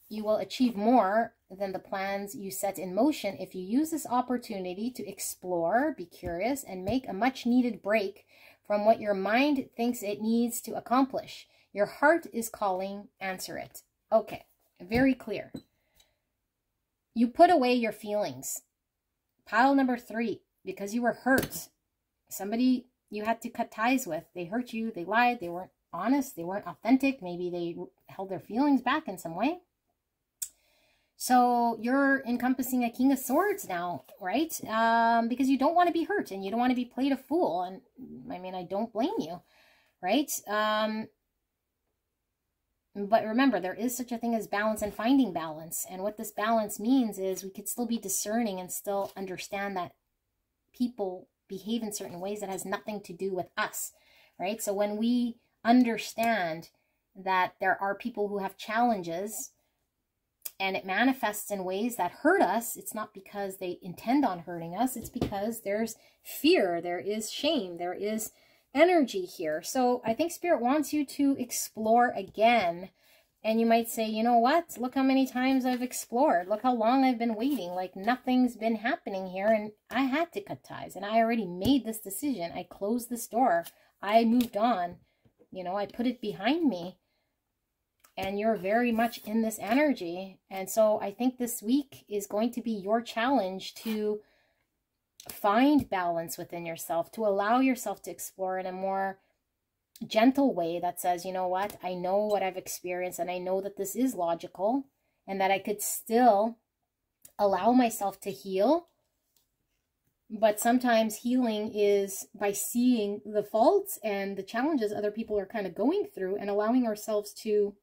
S1: You will achieve more than the plans you set in motion if you use this opportunity to explore, be curious, and make a much-needed break from what your mind thinks it needs to accomplish. Your heart is calling, answer it. Okay, very clear. You put away your feelings. Pile number 3, because you were hurt. Somebody you had to cut ties with. They hurt you, they lied, they weren't honest, they weren't authentic. Maybe they held their feelings back in some way. So you're encompassing a King of Swords now, right? Because you don't want to be hurt and you don't want to be played a fool. And I mean, I don't blame you, right? But remember, there is such a thing as balance and finding balance. And what this balance means is we could still be discerning and still understand that people behave in certain ways that has nothing to do with us, right? So when we understand that there are people who have challenges and it manifests in ways that hurt us, it's not because they intend on hurting us. It's because there's fear, there is shame, there is energy here. So I think Spirit wants you to explore again. And you might say, you know what? Look how many times I've explored. Look how long I've been waiting. Like nothing's been happening here. And I had to cut ties. And I already made this decision. I closed this door. I moved on. You know, I put it behind me. And you're very much in this energy. And so I think this week is going to be your challenge to find balance within yourself, to allow yourself to explore in a more gentle way that says, you know what, I know what I've experienced and I know that this is logical and that I could still allow myself to heal. But sometimes healing is by seeing the faults and the challenges other people are kind of going through and allowing ourselves to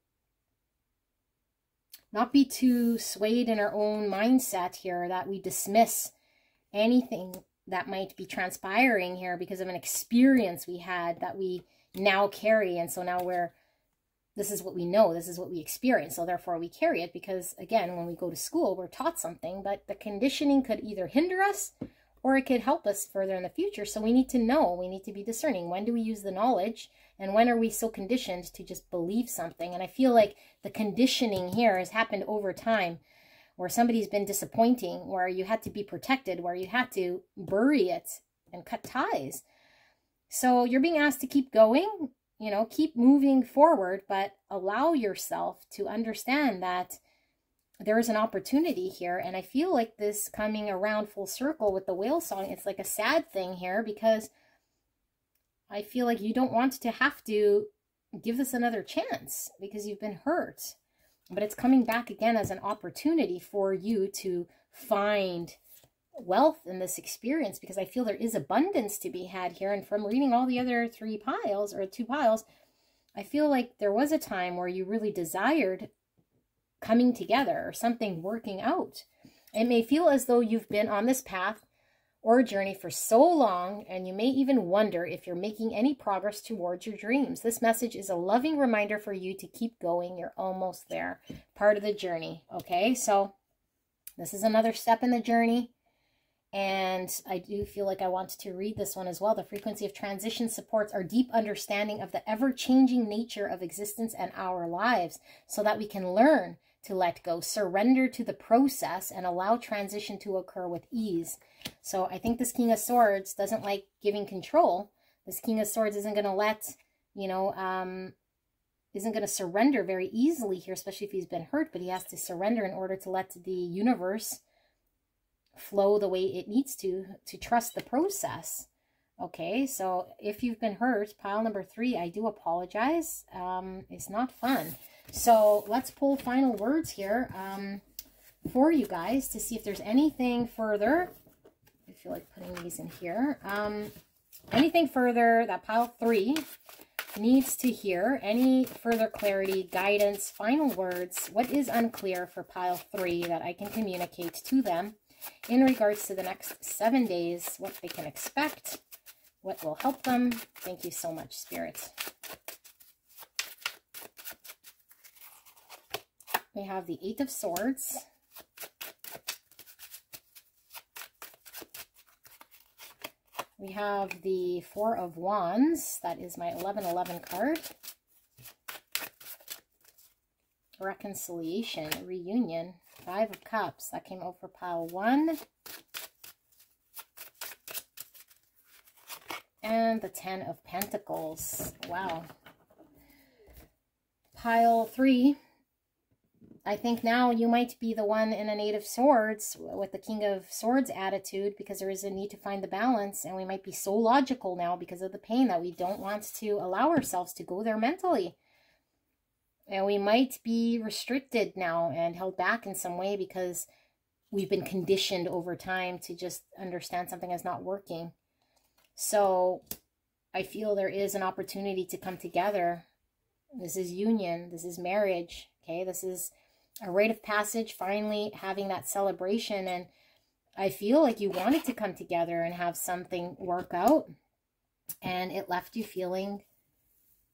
S1: not be too swayed in our own mindset here that we dismiss anything that might be transpiring here because of an experience we had that we now carry. And so now this is what we know, this is what we experience. So therefore we carry it because, again, when we go to school, we're taught something, but the conditioning could either hinder us or it could help us further in the future. So we need to know, we need to be discerning. When do we use the knowledge? And when are we so conditioned to just believe something? And I feel like the conditioning here has happened over time, where somebody's been disappointing, where you had to be protected, where you had to bury it and cut ties. So you're being asked to keep going. you know, keep moving forward, but allow yourself to understand that there is an opportunity here. And I feel like this coming around full circle with the whale song, it's like a sad thing here, because I feel like you don't want to have to give this another chance because you've been hurt. But it's coming back again as an opportunity for you to find wealth in this experience, because I feel there is abundance to be had here. And from reading all the other 3 piles or 2 piles, I feel like there was a time where you really desired coming together or something working out. It may feel as though you've been on this path or journey for so long, and you may even wonder if you're making any progress towards your dreams. This message is a loving reminder for you to keep going. You're almost there. Part of the journey. Okay, so this is another step in the journey. And I do feel like I wanted to read this one as well. The frequency of transition supports our deep understanding of the ever-changing nature of existence and our lives, so that we can learn to let go, surrender to the process, and allow transition to occur with ease. So I think this King of Swords doesn't like giving control. This King of Swords isn't going to let, you know, isn't going to surrender very easily here, especially if he's been hurt, but he has to surrender in order to let the universe flow the way it needs to trust the process. Okay, so if you've been hurt, pile number 3, I do apologize. It's not fun. So let's pull final words here for you guys to see if there's anything further. I feel like putting these in here. Anything further that pile 3 needs to hear, any further clarity, guidance, final words, what is unclear for pile 3 that I can communicate to them in regards to the next 7 days, what they can expect, what will help them. Thank you so much, Spirit. We have the 8 of Swords. We have the 4 of Wands. That is my 1111 card. Reconciliation, reunion. 5 of Cups. That came out for pile 1. And the 10 of Pentacles. Wow. Pile 3. I think now you might be the one in an 8 of Swords with the King of Swords attitude, because there is a need to find the balance, and we might be so logical now because of the pain that we don't want to allow ourselves to go there mentally. And we might be restricted now and held back in some way because we've been conditioned over time to just understand something is not working. So I feel there is an opportunity to come together. This is union. This is marriage. Okay, this is a rite of passage, finally having that celebration. And I feel like you wanted to come together and have something work out, and it left you feeling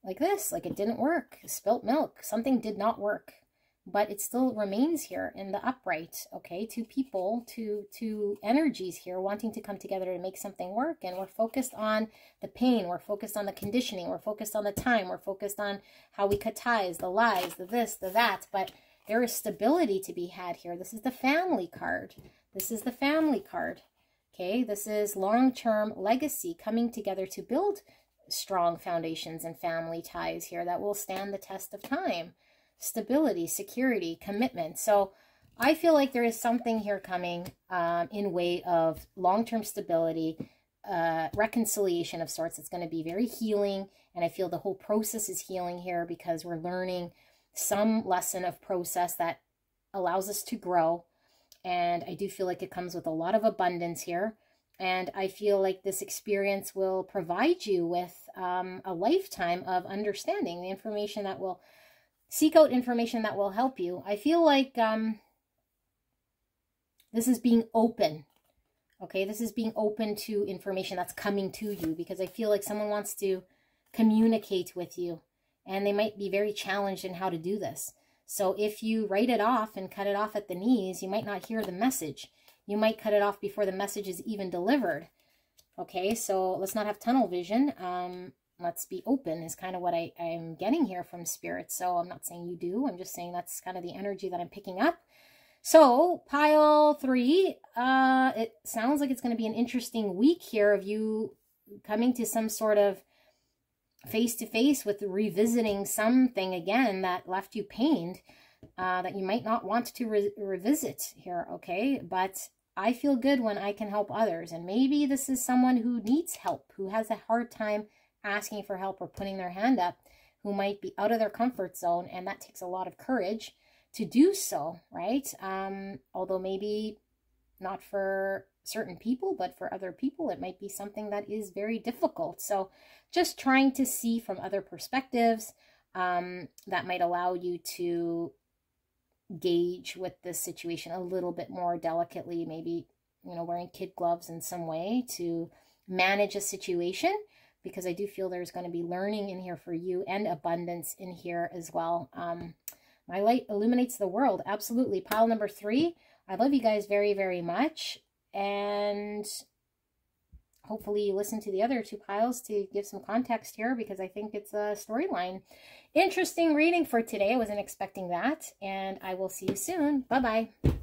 S1: like this, like it didn't work. Spilt milk. Something did not work, but it still remains here in the upright. Okay, 2 people, two energies here wanting to come together to make something work. And we're focused on the pain. We're focused on the conditioning. We're focused on the time. We're focused on how we cut ties, the lies, the this, the that. But there is stability to be had here. This is the family card. This is the family card. Okay, this is long-term legacy, coming together to build strong foundations and family ties here that will stand the test of time. Stability, security, commitment. So I feel like there is something here coming in way of long-term stability, reconciliation of sorts. It's going to be very healing, and I feel the whole process is healing here because we're learning some lesson of process that allows us to grow. And I do feel like it comes with a lot of abundance here. And I feel like this experience will provide you with a lifetime of understanding, the information that will seek out information that will help you. I feel like this is being open. Okay, this is being open to information that's coming to you, because I feel like someone wants to communicate with you, and they might be very challenged in how to do this. So if you write it off and cut it off at the knees, you might not hear the message. You might cut it off before the message is even delivered. Okay, so let's not have tunnel vision. Let's be open is kind of what I'm getting here from Spirit. So I'm not saying you do. I'm just saying that's kind of the energy that I'm picking up. So pile 3, it sounds like it's going to be an interesting week here of you coming to some sort of face to face with revisiting something again that left you pained, that you might not want to revisit here, okay? But I feel good when I can help others. And maybe this is someone who needs help, who has a hard time asking for help or putting their hand up, who might be out of their comfort zone. And that takes a lot of courage to do so, right? Although maybe not for certain people, but for other people, it might be something that is very difficult. So just trying to see from other perspectives that might allow you to gauge with this situation a little bit more delicately, maybe, you know, wearing kid gloves in some way to manage a situation, because I do feel there's going to be learning in here for you and abundance in here as well. My light illuminates the world. Absolutely. Pile number 3. I love you guys very, very much. And hopefully you listen to the other 2 piles to give some context here, because I think it's a storyline. Interesting reading for today. I wasn't expecting that. And I will see you soon. Bye-bye.